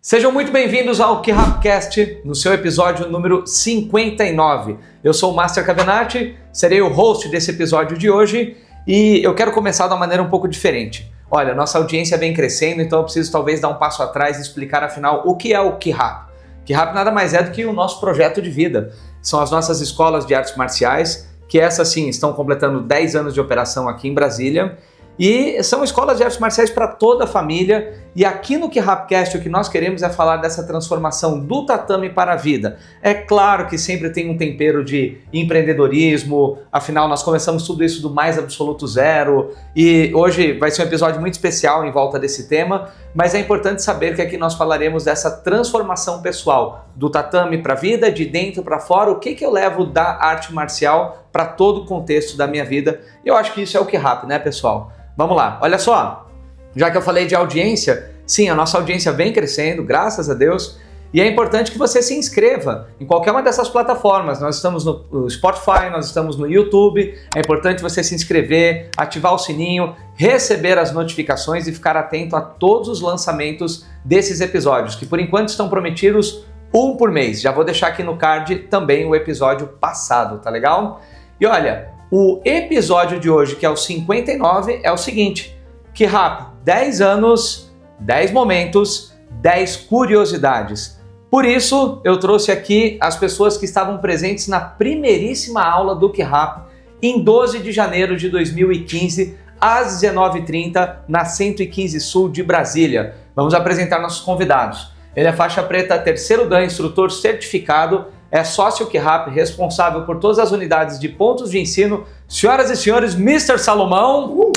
Sejam muito bem-vindos ao KeRapCast, no seu episódio número 59. Eu sou o Master Cavenati, serei o host desse episódio de hoje e eu quero começar de uma maneira um pouco diferente. Olha, nossa audiência vem crescendo, então eu preciso talvez dar um passo atrás e explicar afinal o que é o KeRap. KeRap nada mais é do que o nosso projeto de vida. São as nossas escolas de artes marciais, que essas sim estão completando 10 anos de operação aqui em Brasília. E são escolas de artes marciais para toda a família. E aqui no KeRapCast o que nós queremos é falar dessa transformação do tatame para a vida. É claro que sempre tem um tempero de empreendedorismo, afinal nós começamos tudo isso do mais absoluto zero. E hoje vai ser um episódio muito especial em volta desse tema, mas é importante saber que aqui nós falaremos dessa transformação pessoal, do tatame para a vida, de dentro para fora, o que eu levo da arte marcial para todo o contexto da minha vida. E eu acho que isso é o KeRap, né, pessoal? Vamos lá, olha só, já que eu falei de audiência, sim, a nossa audiência vem crescendo, graças a Deus, e é importante que você se inscreva em qualquer uma dessas plataformas. Nós estamos no Spotify, nós estamos no YouTube, é importante você se inscrever, ativar o sininho, receber as notificações e ficar atento a todos os lançamentos desses episódios, que por enquanto estão prometidos um por mês. Já vou deixar aqui no card também o episódio passado, tá legal? E olha, o episódio de hoje, que é o 59, é o seguinte: KeRap, 10 anos, 10 momentos, 10 curiosidades. Por isso, eu trouxe aqui as pessoas que estavam presentes na primeiríssima aula do KeRap, em 12 de janeiro de 2015, às 19h30, na 115 Sul de Brasília. Vamos apresentar nossos convidados. Ele é faixa preta terceiro dan, instrutor certificado, é sócio KeRap, responsável por todas as unidades de pontos de ensino. Senhoras e senhores, Mr. Salomão.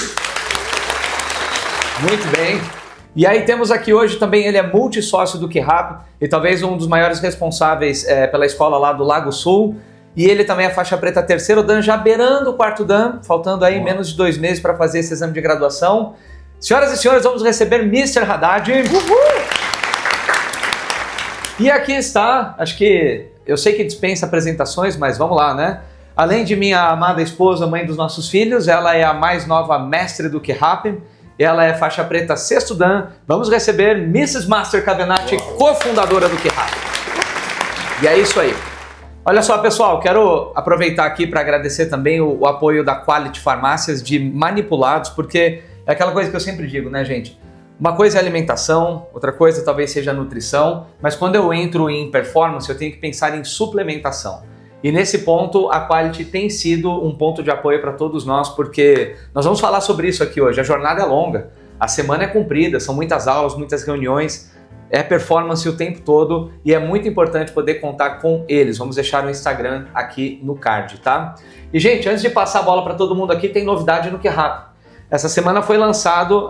Muito bem. E aí temos aqui hoje também, ele é multi-sócio do KeRap e talvez um dos maiores responsáveis pela escola lá do Lago Sul. E ele também é faixa preta terceiro dan, já beirando o quarto dan, faltando aí menos de 2 meses para fazer esse exame de graduação. Senhoras e senhores, vamos receber Mr. Haddad. E aqui está, acho que eu sei que dispensa apresentações, mas vamos lá, né? Além de minha amada esposa, mãe dos nossos filhos, ela é a mais nova mestre do KeRap, ela é faixa preta sexto dan. Vamos receber Mrs. Master Cavenati, cofundadora do KeRap. E é isso aí. Olha só, pessoal, quero aproveitar aqui para agradecer também o apoio da Quality Farmácias de Manipulados, porque é aquela coisa que eu sempre digo, né, gente? Uma coisa é alimentação, outra coisa talvez seja nutrição, mas quando eu entro em performance eu tenho que pensar em suplementação. E nesse ponto a Quality tem sido um ponto de apoio para todos nós, porque nós vamos falar sobre isso aqui hoje. A jornada é longa, a semana é comprida, são muitas aulas, muitas reuniões, é performance o tempo todo e é muito importante poder contar com eles. Vamos deixar o Instagram aqui no card, tá? E gente, antes de passar a bola para todo mundo aqui, tem novidade no KeRap. Essa semana foi lançada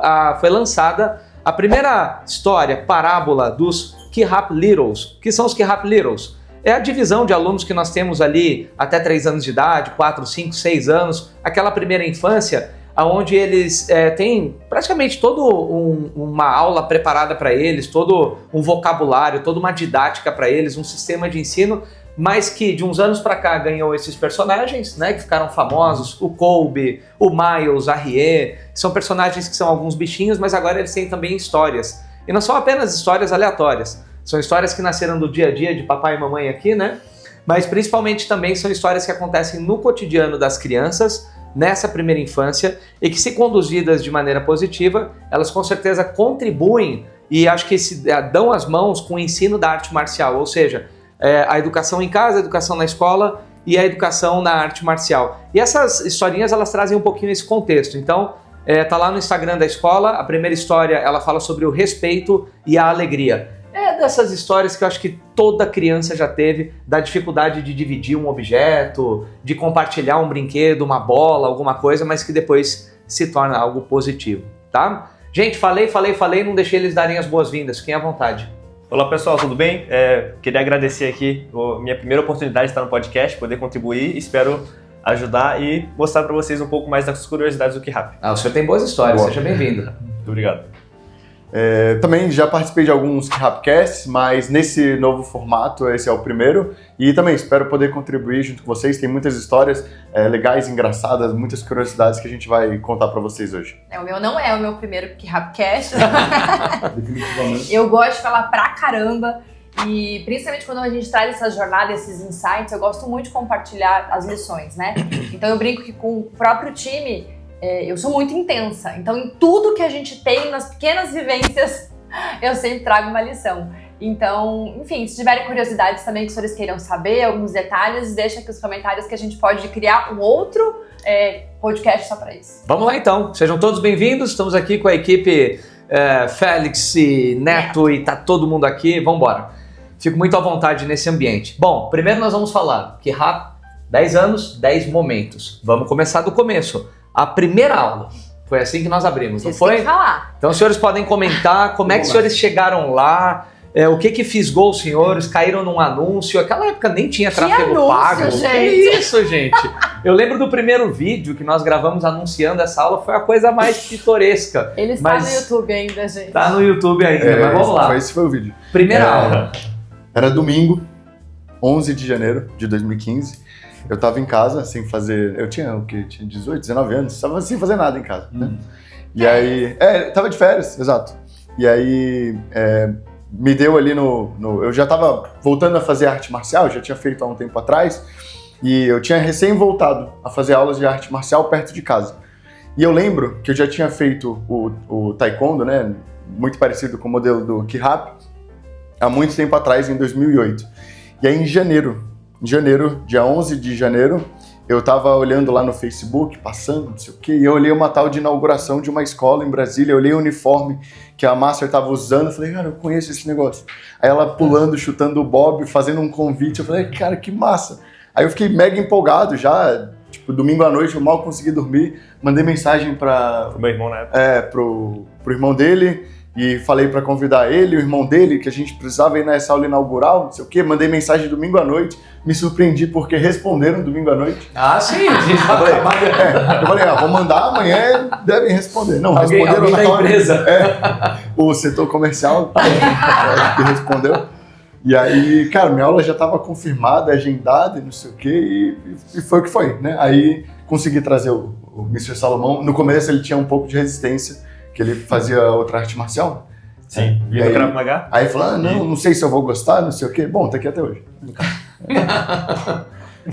a primeira história, parábola dos KeRap Littles. O que são os KeRap Littles? É a divisão de alunos que nós temos ali até 3 anos de idade, 4, 5, 6 anos, aquela primeira infância, onde eles têm praticamente toda uma aula preparada para eles, todo um vocabulário, toda uma didática para eles, um sistema de ensino, mas que de uns anos para cá ganhou esses personagens, né, que ficaram famosos, o Colby, o Miles, a Rie, são personagens que são alguns bichinhos, mas agora eles têm também histórias. E não são apenas histórias aleatórias, são histórias que nasceram do dia a dia de papai e mamãe aqui, né, mas principalmente também são histórias que acontecem no cotidiano das crianças, nessa primeira infância, e que se conduzidas de maneira positiva, elas com certeza contribuem e acho que se dão as mãos com o ensino da arte marcial, ou seja, a educação em casa, a educação na escola e a educação na arte marcial. E essas historinhas, elas trazem um pouquinho esse contexto. Então, tá lá no Instagram da escola, a primeira história, ela fala sobre o respeito e a alegria. É dessas histórias que eu acho que toda criança já teve, da dificuldade de dividir um objeto, de compartilhar um brinquedo, uma bola, alguma coisa, mas que depois se torna algo positivo, tá? Gente, falei, não deixei eles darem as boas-vindas, fiquem à vontade. Olá pessoal, tudo bem? Queria agradecer aqui a minha primeira oportunidade de estar no podcast, poder contribuir, espero ajudar e mostrar para vocês um pouco mais das curiosidades do KeRap. O senhor tem boas histórias, seja bem-vindo. Muito obrigado. Também já participei de alguns Rapcasts, mas nesse novo formato, esse é o primeiro. E também espero poder contribuir junto com vocês. Tem muitas histórias legais, engraçadas, muitas curiosidades que a gente vai contar para vocês hoje. O meu não é o meu primeiro Rapcast. Definitivamente. Eu gosto de falar pra caramba. E principalmente quando a gente traz essa jornada, esses insights, eu gosto muito de compartilhar as lições, né? Então eu brinco que com o próprio time, eu sou muito intensa. Então em tudo que a gente tem, nas pequenas vivências, eu sempre trago uma lição. Então, enfim, se tiverem curiosidades também que os senhores queiram saber, alguns detalhes, deixa aqui os comentários que a gente pode criar um outro podcast só para isso. Vamos lá então, sejam todos bem-vindos, estamos aqui com a equipe Félix e Neto e tá todo mundo aqui, vamos embora. Fico muito à vontade nesse ambiente. Bom, primeiro nós vamos falar que 10 anos, 10 momentos. Vamos começar do começo. A primeira aula, foi assim que nós abrimos, não foi? Tem que falar. Então os senhores podem comentar como é que os senhores chegaram lá, o que fisgou os senhores, caíram num anúncio, aquela época nem tinha tráfego anúncio, pago. gente? Que isso, gente? Eu lembro do primeiro vídeo que nós gravamos anunciando essa aula, foi a coisa mais pitoresca. Ele está no YouTube ainda, gente. Tá no YouTube ainda, mas vamos lá. Esse foi o vídeo. Primeira aula. Era domingo, 11 de janeiro de 2015. Eu tava em casa, sem fazer... Eu tinha 18, 19 anos. Tava sem fazer nada em casa, né? E aí... tava de férias, exato. E aí... me deu ali eu já tava voltando a fazer arte marcial, já tinha feito há um tempo atrás. E eu tinha recém voltado a fazer aulas de arte marcial perto de casa. E eu lembro que eu já tinha feito o taekwondo, né? Muito parecido com o modelo do Ki-Rap, há muito tempo atrás, em 2008. E aí em janeiro, dia 11 de janeiro, eu tava olhando lá no Facebook, passando, não sei o quê, e eu olhei uma tal de inauguração de uma escola em Brasília, eu olhei o uniforme que a Master tava usando, eu falei, cara, eu conheço esse negócio. Aí ela pulando, chutando o bob, fazendo um convite, eu falei, cara, que massa. Aí eu fiquei mega empolgado já, tipo, domingo à noite, eu mal consegui dormir, mandei mensagem pro meu irmão na época. Pro irmão dele, e falei pra convidar ele, o irmão dele, que a gente precisava ir nessa aula inaugural, não sei o quê, mandei mensagem domingo à noite, me surpreendi porque responderam domingo à noite. Ah, sim, a gente tá eu falei, vou mandar amanhã, devem responder. Não, responderam alguém da hora. empresa. O setor comercial que respondeu. E aí, cara, minha aula já estava confirmada, agendada e não sei o quê, e foi o que foi, né? Aí consegui trazer o Mr. Salomão. No começo ele tinha um pouco de resistência, que ele fazia outra arte marcial. Sim, e no Krav Maga. Aí falou, não sei se eu vou gostar, não sei o quê. Bom, tá aqui até hoje.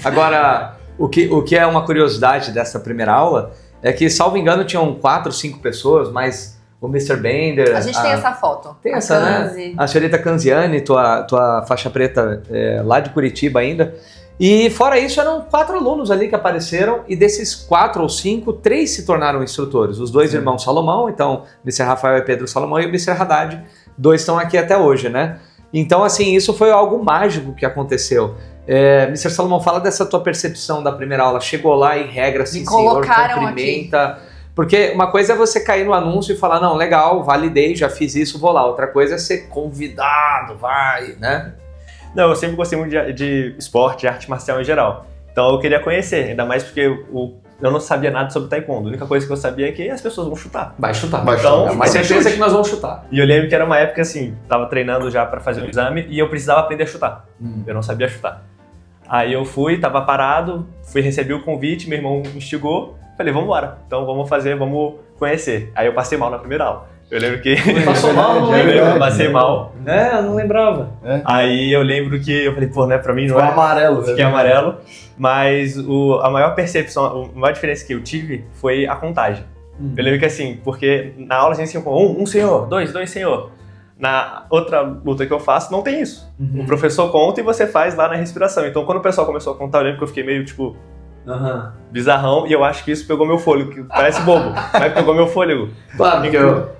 Agora, o que é uma curiosidade dessa primeira aula é que, salvo engano, tinham 4 ou 5 pessoas, mas o Mr. Bender... A gente tem essa foto. Tem essa, né? A senhorita Canziani, tua faixa preta lá de Curitiba ainda. E fora isso, eram 4 alunos ali que apareceram, e desses 4 ou 5, 3 se tornaram instrutores. Os 2 irmãos Salomão, então, Mr. Rafael e Pedro Salomão, e o Mr. Haddad, 2 estão aqui até hoje, né? Então, assim, isso foi algo mágico que aconteceu. Mr. Salomão, fala dessa tua percepção da primeira aula. Chegou lá em regra, assim, senhor, cumprimenta. Aqui. Porque uma coisa é você cair no anúncio e falar, não, legal, validei, já fiz isso, vou lá. Outra coisa é ser convidado, vai, né? Não, eu sempre gostei muito de esporte, de arte marcial em geral. Então eu queria conhecer, ainda mais porque eu não sabia nada sobre taekwondo. A única coisa que eu sabia é que as pessoas vão chutar. Vai chutar. Então, mas certeza que nós vamos chutar. E eu lembro que era uma época assim, tava treinando já pra fazer o exame e eu precisava aprender a chutar. Eu não sabia chutar. Aí eu tava parado, recebi o convite, meu irmão me instigou, falei, vamos embora. Então vamos conhecer. Aí eu passei mal na primeira aula. Eu lembro que... Passou mal, não lembro. Eu passei mal. Eu não lembrava. Aí eu lembro que eu falei, pô, não é pra mim, não Ficou é? amarelo. Fiquei amarelo. Mas a maior percepção, a maior diferença que eu tive foi a contagem. Eu lembro que assim, porque na aula a gente tinha um senhor, dois senhor. Na outra luta que eu faço, não tem isso. O professor conta e você faz lá na respiração. Então quando o pessoal começou a contar, eu lembro que eu fiquei meio tipo... bizarrão, e eu acho que isso pegou meu fôlego, que parece bobo, mas pegou meu fôlego. Claro, porque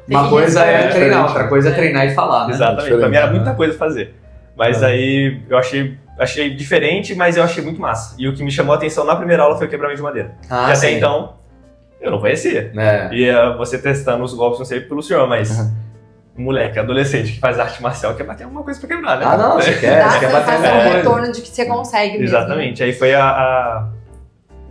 uma coisa é treinar, outra coisa é treinar e falar, né? Exatamente, pra mim era muita coisa a fazer. Mas aí eu achei diferente, mas eu achei muito massa. E o que me chamou a atenção na primeira aula foi o quebramento de madeira. Que até então, eu não conhecia. E você testando os golpes, não sei pelo senhor, mas... moleque, adolescente que faz arte marcial quer bater alguma coisa pra quebrar, né? Ah, não, você quer bater alguma coisa. Retorno de que você consegue mesmo. Exatamente, aí foi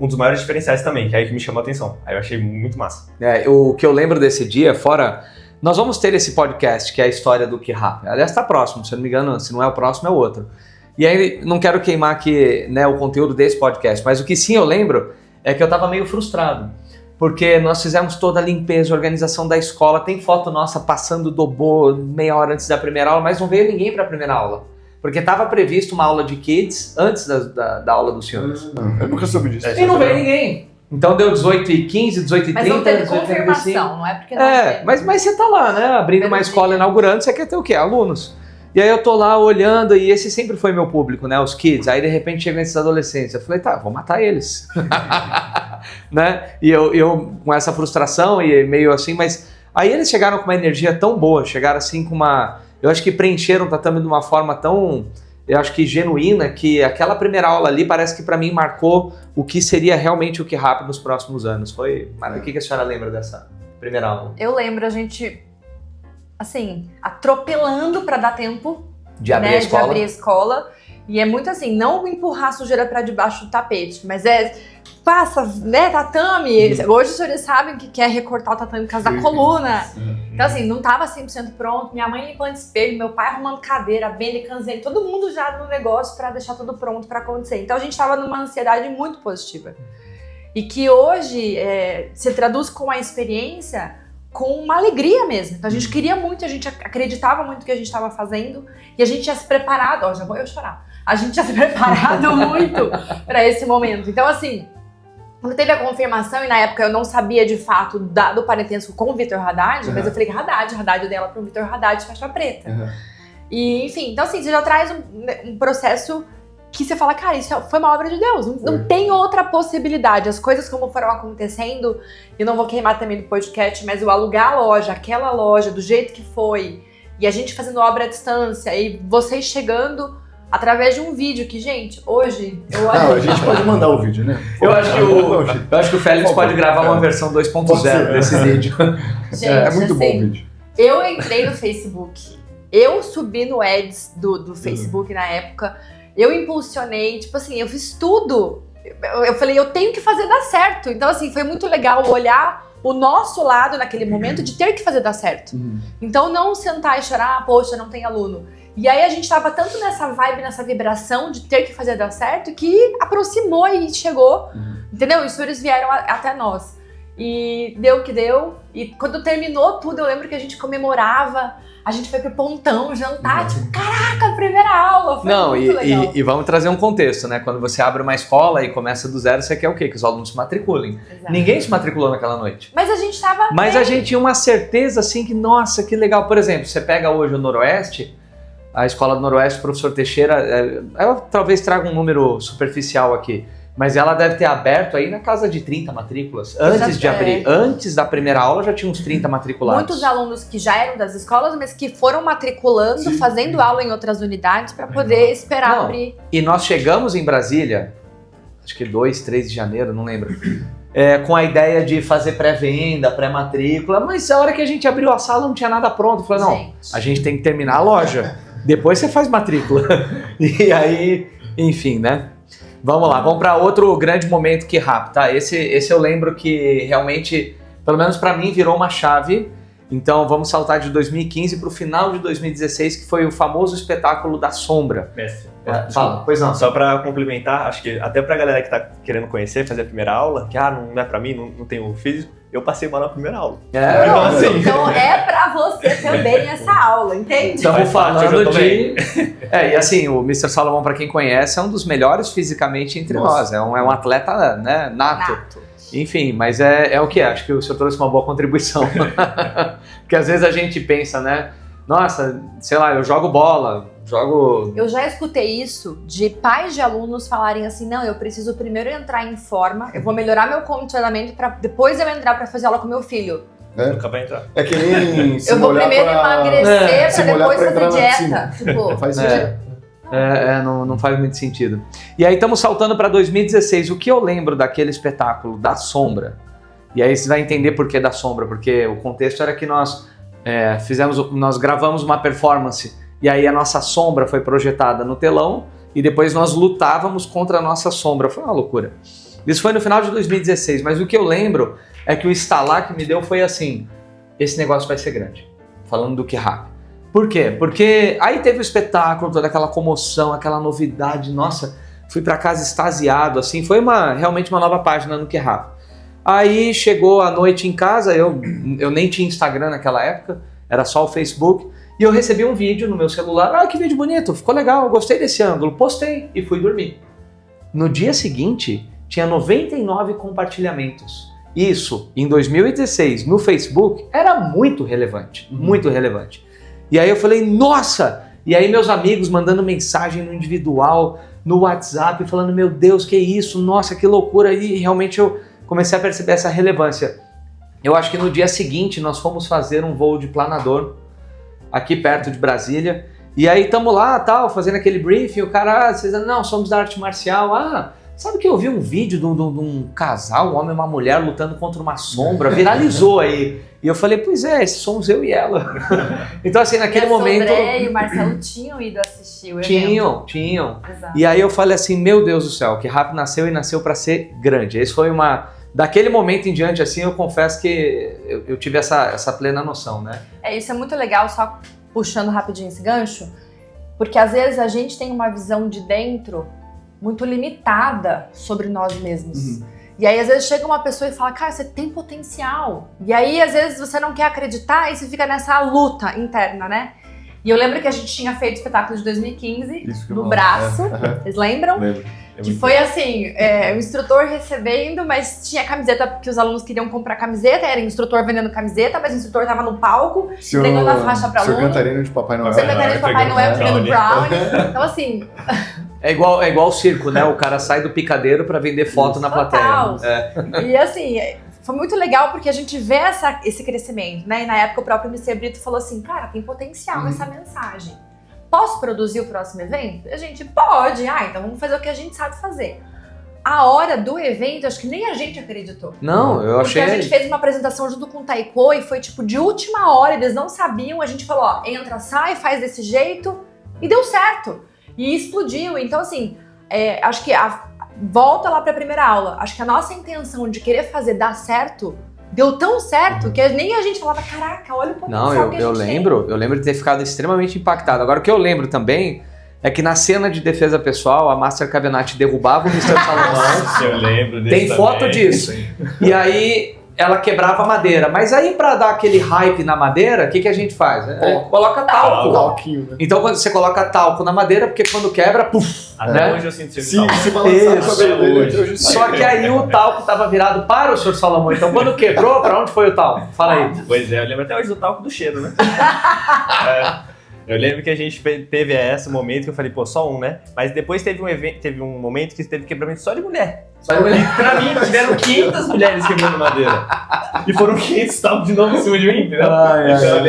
um dos maiores diferenciais também, que é aí que me chamou a atenção. Aí eu achei muito massa. O que eu lembro desse dia, fora Nós vamos ter esse podcast, que é a história do Que Rápido. Aliás, está próximo, se eu não me engano, se não é o próximo, é o outro. E aí, não quero queimar aqui, né, o conteúdo desse podcast, mas o que sim eu lembro é que eu estava meio frustrado. Porque nós fizemos toda a limpeza, organização da escola, tem foto nossa passando dobô meia hora antes da primeira aula, mas não veio ninguém para a primeira aula. Porque estava previsto uma aula de kids antes da aula dos senhores. Eu nunca soube disso. E não veio ninguém. Então deu 18h15, 18h30, Mas não teve 18h35. confirmação, não é porque não teve. Mas você tá lá, né? Abrindo uma escola, inaugurando, você quer ter o quê? Alunos. E aí eu tô lá olhando, e esse sempre foi meu público, né? Os kids. Aí de repente chegam esses adolescentes. Eu falei, tá, vou matar eles. Né? E eu com essa frustração e meio assim, mas aí eles chegaram com uma energia tão boa, chegaram assim com uma... Eu acho que preencheram o tatame de uma forma tão... Eu acho que genuína, que aquela primeira aula ali parece que pra mim marcou o que seria realmente o Que Rápido nos próximos anos. Foi... Mara, o que a senhora lembra dessa primeira aula? Eu lembro a gente, assim, atropelando pra dar tempo De abrir a escola? De abrir a escola. E é muito assim, não empurrar a sujeira pra debaixo do tapete, mas passa, né, tatame. Hoje os senhores sabem que quer recortar o tatame por causa da coluna. Então assim, não tava 100% pronto. Minha mãe limpando espelho, meu pai arrumando cadeira, venda, canzeiro, todo mundo já no negócio pra deixar tudo pronto pra acontecer. Então a gente tava numa ansiedade muito positiva. E que hoje se traduz com a experiência com uma alegria mesmo. Então a gente queria muito, a gente acreditava muito no que a gente estava fazendo e a gente tinha se preparado, ó, já vou eu chorar. A gente tinha se preparado muito para esse momento. Então assim, quando teve a confirmação, e na época eu não sabia de fato do parentesco com o Vitor Haddad, mas eu falei Haddad dela para o Vitor Haddad, faixa preta. E enfim, então assim, você já traz um processo que você fala, cara, isso foi uma obra de Deus, não tem outra possibilidade. As coisas como foram acontecendo, e não vou queimar também do podcast, mas o alugar a loja, aquela loja, do jeito que foi, e a gente fazendo obra à distância, e vocês chegando através de um vídeo que, gente, hoje... a gente pode mandar o vídeo, né? Eu acho que o Félix pode gravar uma versão 2.0 desse vídeo. Gente, É muito bom o assim, vídeo. eu entrei no Facebook, eu subi no Ads do Facebook na época, eu impulsionei, tipo assim, eu fiz tudo. Eu falei, eu tenho que fazer dar certo. Então, assim, foi muito legal olhar o nosso lado naquele momento de ter que fazer dar certo. Então, não sentar e chorar, poxa, não tem aluno. E aí a gente tava tanto nessa vibe, nessa vibração de ter que fazer dar certo, que aproximou e chegou, entendeu? Os senhores vieram até nós. E deu o que deu. E quando terminou tudo, eu lembro que a gente comemorava. A gente foi pro pontão jantar, tipo, caraca, primeira aula, foi muito legal. E vamos trazer um contexto, né? Quando você abre uma escola e começa do zero, você quer o quê? Que os alunos se matriculem. Exato. Ninguém se matriculou naquela noite. Mas a gente tava Mas bem. a gente tinha uma certeza, assim, que, nossa, que legal. Por exemplo, você pega hoje o Noroeste, a Escola do Noroeste, o professor Teixeira, ela talvez traga um número superficial aqui, mas ela deve ter aberto aí na casa de 30 matrículas. Antes de abrir, antes da primeira aula já tinha uns 30 matriculados. Muitos alunos que já eram das escolas, mas que foram matriculando, fazendo aula em outras unidades para poder esperar abrir. E nós chegamos em Brasília, acho que 2, 3 de janeiro, não lembro, com a ideia de fazer pré-venda, pré-matrícula, mas a hora que a gente abriu a sala não tinha nada pronto. Falei, não, a gente tem que terminar a loja, depois você faz matrícula. E aí, enfim, né? Vamos lá, vamos para outro grande momento Que Rápido, tá? Esse eu lembro que realmente, pelo menos para mim, virou uma chave. Então vamos saltar de 2015 para o final de 2016, que foi o famoso espetáculo da Sombra. Mestre, Fala, pois não. Só pra complementar, acho que até pra galera que tá querendo conhecer, fazer a primeira aula, que não é pra mim, não tenho físico, eu passei mal na primeira aula. Então, assim, Então é pra você também essa aula, entende? estamos falando eu de... e assim, o Mr. Salomão, para quem conhece, é um dos melhores fisicamente entre nós. É um atleta, né, nato. Enfim, mas é o que é. Acho que o senhor trouxe uma boa contribuição. Porque às vezes a gente pensa, né? Nossa, sei lá, eu jogo bola, Eu já escutei isso de pais de alunos falarem assim, não, eu preciso primeiro entrar em forma, eu vou melhorar meu condicionamento para depois eu entrar para fazer aula com meu filho. Nunca vai entrar. É que nem se Eu vou molhar primeiro emagrecer se para molhar depois pra fazer entrar na dieta. Tipo, Faz sentido. não faz muito sentido. E aí estamos saltando para 2016. O que eu lembro daquele espetáculo da Sombra, e aí você vai entender por que da Sombra, porque o contexto era que nós gravamos uma performance e aí a nossa sombra foi projetada no telão e depois nós lutávamos contra a nossa sombra. Foi uma loucura. Isso foi no final de 2016, mas o que eu lembro é que o estalar que me deu foi assim, esse negócio vai ser grande. Falando do K-Rap. Por quê? Porque aí teve o espetáculo, toda aquela comoção, aquela novidade, nossa, fui pra casa extasiado, assim, foi realmente uma nova página no K-Rap. Aí chegou a noite em casa, eu nem tinha Instagram naquela época, era só o Facebook, e eu recebi um vídeo no meu celular, que vídeo bonito, ficou legal, gostei desse ângulo, postei e fui dormir. No dia seguinte, tinha 99 compartilhamentos. Isso, em 2016, no Facebook, era muito relevante, muito relevante. E aí eu falei, nossa! E aí meus amigos mandando mensagem no individual, no WhatsApp, falando, meu Deus, que isso? Nossa, que loucura! E realmente eu comecei a perceber essa relevância. Eu acho que no dia seguinte nós fomos fazer um voo de planador, aqui perto de Brasília, e aí estamos lá, tal, fazendo aquele briefing, o cara, vocês não, somos da arte marcial, sabe que eu vi um vídeo de um casal, um homem e uma mulher lutando contra uma sombra, viralizou aí. E eu falei, pois é, esses somos eu e ela. Então assim, naquele momento... O André e o Marcelo tinham ido assistir o evento. Tinham. Exato. E aí eu falei assim, meu Deus do céu, que K-Rap nasceu e nasceu para ser grande. Esse foi daquele momento em diante, assim, eu confesso que eu tive essa plena noção, né? Isso é muito legal, só puxando rapidinho esse gancho, porque às vezes a gente tem uma visão de dentro muito limitada sobre nós mesmos. E aí, às vezes, chega uma pessoa e fala, cara, você tem potencial. E aí, às vezes, você não quer acreditar e você fica nessa luta interna, né? E eu lembro que a gente tinha feito o espetáculo de 2015 no braço, vocês lembram? Lembro. Que foi assim, o instrutor recebendo, mas tinha camiseta, porque os alunos queriam comprar camiseta, era o instrutor vendendo camiseta, mas o instrutor tava no palco, entregando a faixa pra aluno. Seu cantarino de Papai Noel. Seu cantarino de Papai Noel pegando brownie. Então assim... É igual o circo, né? O cara sai do picadeiro pra vender foto na plateia. E assim, foi muito legal porque a gente vê esse crescimento, né? E na época o próprio MC Brito falou assim, cara, tem potencial nessa mensagem. Posso produzir o próximo evento? A gente pode. Então vamos fazer o que a gente sabe fazer. A hora do evento, acho que nem a gente acreditou. Não, eu achei... Porque a gente fez uma apresentação junto com o Taiko e foi tipo de última hora, eles não sabiam, a gente falou, entra, sai, faz desse jeito e deu certo. E explodiu. Então assim, acho que volta lá pra primeira aula. Acho que a nossa intenção de querer fazer dar certo deu tão certo que nem a gente falava, caraca, olha o potencial que a gente tem. Eu lembro de ter ficado extremamente impactado. Agora, o que eu lembro também é que na cena de defesa pessoal, a Master Cavenati derrubava o Mr. Salomão. Eu lembro disso. Tem foto disso. E aí, ela quebrava a madeira. Mas aí, pra dar aquele hype na madeira, o que a gente faz? Coloca talco. Talquinho, né? Então, quando você coloca talco na madeira, porque quando quebra, puf! Até hoje eu sinto esse Sim, se balançar Isso. o cabelo dele. Só que aí o talco estava virado para o Sr. Salomão. Então, quando quebrou, para onde foi o talco? Fala aí. Pois é, eu lembro até hoje do talco do cheiro, né? Eu lembro que a gente teve esse momento que eu falei, pô, só um, né? Mas depois teve um momento que teve quebramento só de mulher. Só de mulher. Pra mim, tiveram 500 mulheres quebrando madeira. E foram 500 talcos de novo em cima de mim, entendeu?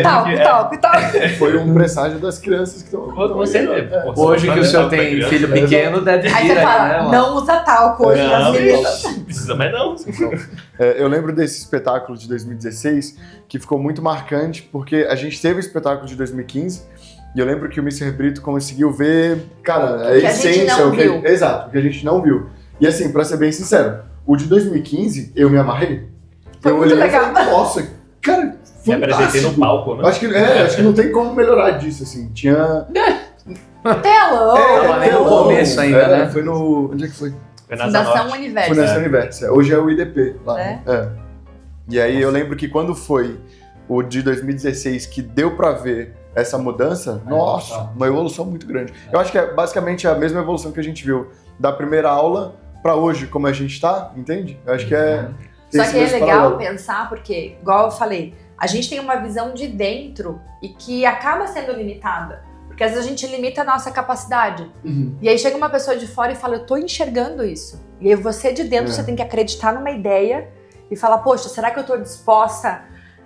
Talco. Foi um presságio das crianças que estão... Você deve. Hoje que o senhor tem filho pequeno, deve Aí vir você aí, fala, né? não usa talco hoje nas meninas. Não precisa mais não. Eu lembro desse espetáculo de 2016 que ficou muito marcante porque a gente teve o espetáculo de 2015 e eu lembro que o Mr. Brito conseguiu ver, cara, a essência, exato, o que a gente não viu. E assim, pra ser bem sincero, o de 2015 eu me amarrei. Foi muito legal. E falei, nossa, cara, Me apresentei no palco, né? Acho que não tem como melhorar disso, assim. Tinha... Telão! Tava nem no começo ainda, né? Foi no... Onde é que foi? Fundação Universo. Fundação Universo. Hoje é o IDP lá, né? E aí eu lembro que quando foi o de 2016 que deu pra ver essa mudança, nossa, uma evolução muito grande. Eu acho que é basicamente a mesma evolução que a gente viu da primeira aula pra hoje, como a gente tá, entende? Eu acho que é... Só que é legal pensar porque, igual eu falei, a gente tem uma visão de dentro e que acaba sendo limitada. Porque às vezes a gente limita a nossa capacidade. E aí chega uma pessoa de fora e fala, eu tô enxergando isso. E aí você de dentro, você tem que acreditar numa ideia e falar, poxa, será que eu tô disposta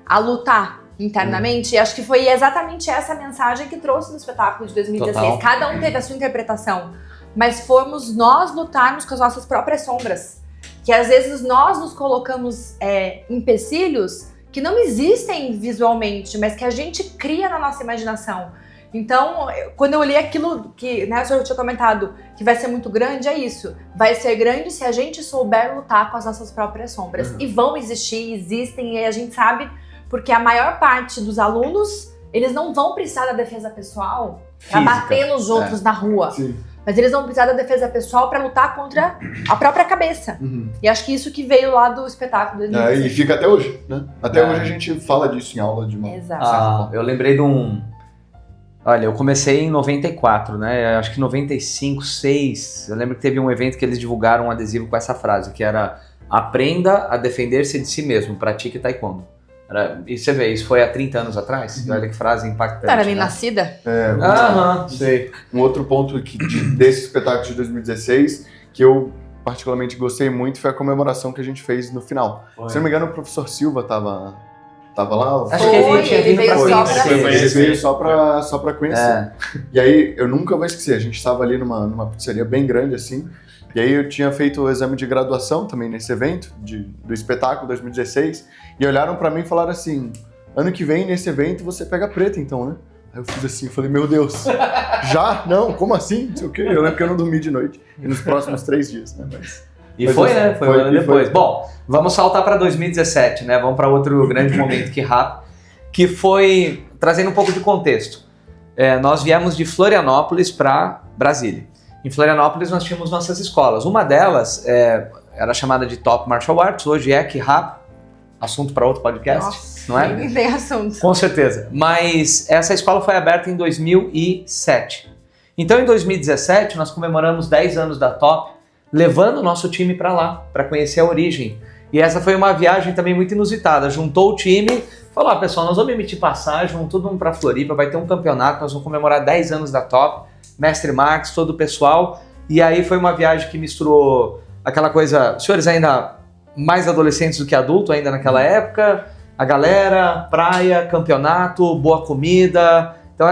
a lutar internamente? E acho que foi exatamente essa mensagem que trouxe no espetáculo de 2016. Total. Cada um teve a sua interpretação. Mas fomos nós lutarmos com as nossas próprias sombras. Que às vezes nós nos colocamos empecilhos que não existem visualmente, mas que a gente cria na nossa imaginação. Então, quando eu olhei aquilo que, né, o senhor tinha comentado, que vai ser muito grande, é isso. Vai ser grande se a gente souber lutar com as nossas próprias sombras. E vão existir, existem, e a gente sabe, porque a maior parte dos alunos, eles não vão precisar da defesa pessoal pra Física. bater nos outros na rua. Sim. Mas eles vão precisar da defesa pessoal pra lutar contra a própria cabeça. E acho que isso que veio lá do espetáculo do E 2016. fica até hoje, né? Até hoje a gente fala disso em aula de uma... Exato. Eu lembrei de um... Olha, eu comecei em 94, né? Acho que 95, 6. Eu lembro que teve um evento que eles divulgaram um adesivo com essa frase, que era: aprenda a defender-se de si mesmo, pratique taekwondo. E você vê, isso foi há 30 anos atrás? Olha que frase impactante. Não era nem né? nascida? Aham, sei. Um outro ponto desse espetáculo de 2016, que eu particularmente gostei muito, foi a comemoração que a gente fez no final. Se não me engano, o professor Silva tava lá. Acho que ele tinha ele vindo veio pra só conhecer. pra- Ele veio só pra conhecer. E aí, eu nunca vou esquecer, a gente estava ali numa pizzaria bem grande, assim, e aí eu tinha feito o exame de graduação também nesse evento, do espetáculo 2016, e olharam pra mim e falaram assim: ano que vem, nesse evento, você pega preta, então, né? Aí eu fiz assim, falei: meu Deus, já? Não, como assim? Não sei o quê. Eu lembro que eu não dormi de noite, e nos próximos 3 dias, né? E Mas foi, assim, né? Foi um ano foi. depois. Bom, vamos saltar para 2017, né? Vamos para outro grande momento que foi, trazendo um pouco de contexto. Nós viemos de Florianópolis para Brasília. Em Florianópolis nós tínhamos nossas escolas. Uma delas era chamada de Top Martial Arts, hoje é K-Rap, assunto para outro podcast, Nossa, não é? nem tem assunto. Com certeza. Mas essa escola foi aberta em 2007. Então, em 2017, nós comemoramos 10 anos da Top, levando o nosso time para lá, para conhecer a origem. E essa foi uma viagem também muito inusitada. Juntou o time, falou: pessoal, nós vamos emitir passagem, vamos todo mundo para Floripa, vai ter um campeonato, nós vamos comemorar 10 anos da Top, Mestre Max, todo o pessoal. E aí foi uma viagem que misturou aquela coisa, senhores ainda mais adolescentes do que adultos ainda naquela época, a galera, praia, campeonato, boa comida. Então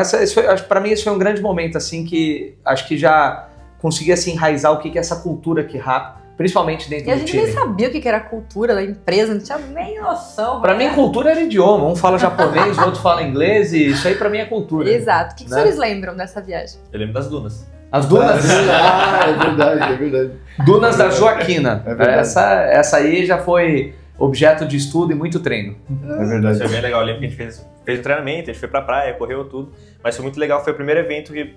para mim isso foi um grande momento, assim, que acho que já conseguia se enraizar o que é essa cultura K-Rap, principalmente dentro E a do gente time. nem sabia o que era a cultura da empresa, não tinha nem noção. Pra mim, cultura era idioma. Um fala japonês, o outro fala inglês, e isso aí pra mim é cultura. Exato. O que Né? vocês lembram dessa viagem? Eu lembro das dunas. As dunas, É verdade. dunas da Joaquina. É verdade. Essa aí já foi objeto de estudo e muito treino. É Isso verdade. é bem legal. Eu lembro que a gente fez um treinamento, a gente foi pra praia, correu tudo. Mas foi muito legal, foi o primeiro evento que...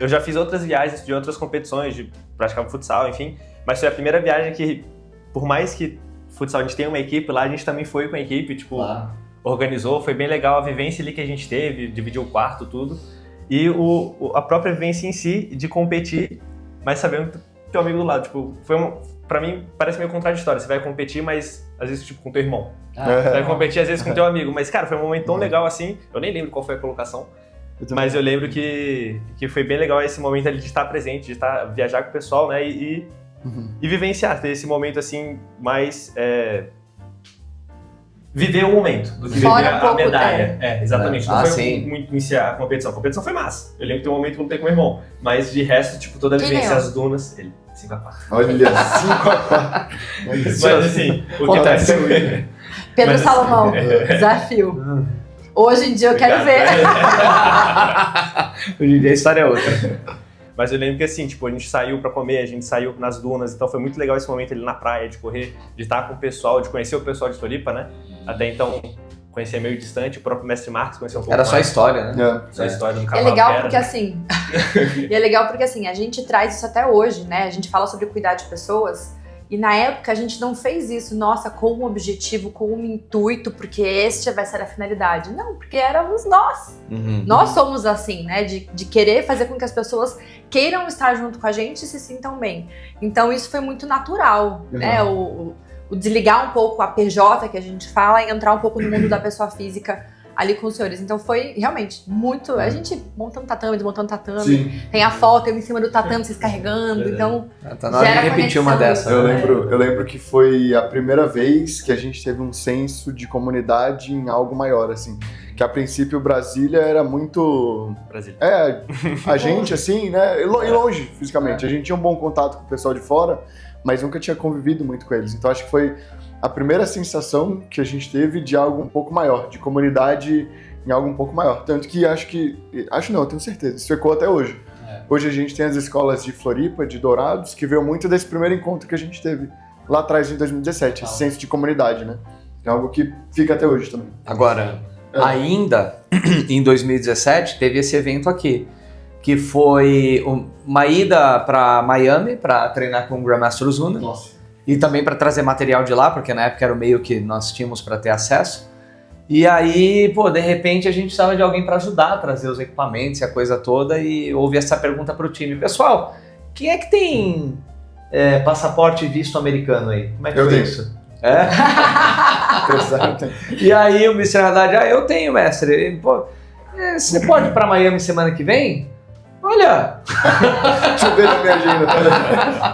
Eu já fiz outras viagens de outras competições, de praticar futsal, enfim. Mas foi a primeira viagem que, por mais que futsal a gente tenha uma equipe, lá a gente também foi com a equipe, tipo, organizou. Foi bem legal a vivência ali que a gente teve, dividiu o quarto, tudo. E a própria vivência em si, de competir, mas sabendo ter um amigo do lado. Tipo, pra mim, parece meio contraditório. Você vai competir, mas às vezes, tipo, com teu irmão. Você vai competir, às vezes, com teu amigo. Mas, cara, foi um momento tão legal assim. Eu nem lembro qual foi a colocação. Mas eu lembro que foi bem legal esse momento ali de estar presente, de viajar com o pessoal, né? E vivenciar, ter esse momento assim, mais... viver o momento do que Fora viver um a pouco, medalha. Exatamente. Não foi sim. muito iniciar a competição. A competição foi massa. Eu lembro que tem um momento que eu lutei com meu irmão. Mas de resto, tipo, toda a Quem vivência, ganhou? as dunas, ele, 5-4. Olha, 5-4. Mas assim, o que Acontece. aconteceu... Pedro Mas, Salomão, desafio. Hoje em dia eu quero ver. Hoje em dia a história é outra. Mas eu lembro que assim, tipo, a gente saiu pra comer, a gente saiu nas dunas, então foi muito legal esse momento ali na praia, de correr, de estar com o pessoal, de conhecer o pessoal de Floripa, né? Até então, conhecia meio distante, o próprio Mestre Marcos conhecia um pouco Era só mais. história, né? Só a história do É cavalo legal que era, porque né? assim. E é legal porque assim, a gente traz isso até hoje, né? A gente fala sobre cuidar de pessoas. E na época a gente não fez isso, nossa, com um objetivo, com um intuito, porque este vai ser a finalidade. Não, porque éramos nós. Nós somos assim, né? De querer fazer com que as pessoas queiram estar junto com a gente e se sintam bem. Então isso foi muito natural, né? O desligar um pouco a PJ que a gente fala e entrar um pouco no mundo da pessoa física ali com os senhores. Então foi realmente muito... A gente montando tatame, desmontando tatame. Sim. Tem a foto, eu em cima do tatame, vocês carregando. Então, Tá na hora de gera repetir uma conexão dessa. isso. Eu lembro que foi a primeira vez que a gente teve um senso de comunidade em algo maior, assim. Que a princípio Brasília era muito... Brasil. A gente, assim, né? E longe, fisicamente. A gente tinha um bom contato com o pessoal de fora, mas nunca tinha convivido muito com eles. Então acho que foi a primeira sensação que a gente teve de algo um pouco maior, de comunidade em algo um pouco maior. Tanto que eu tenho certeza, isso ecoa até hoje. Hoje a gente tem as escolas de Floripa, de Dourados, que veio muito desse primeiro encontro que a gente teve lá atrás em 2017, esse senso de comunidade, né? É algo que fica até hoje também. Agora, ainda em 2017, teve esse evento aqui, que foi uma ida para Miami para treinar com o Grandmaster Ozuna. Nossa. E também para trazer material de lá, porque na época era o meio que nós tínhamos para ter acesso. E aí, pô, de repente a gente precisava de alguém para ajudar a trazer os equipamentos e a coisa toda, e houve essa pergunta para o time. Pessoal, quem é que tem passaporte e visto americano aí? Como é que Eu foi tenho. isso? É? Exato. E aí o Mr. Haddad, eu tenho, mestre. E, pô, você pode ir para Miami semana que vem? Olha! Deixa eu ver na minha agenda.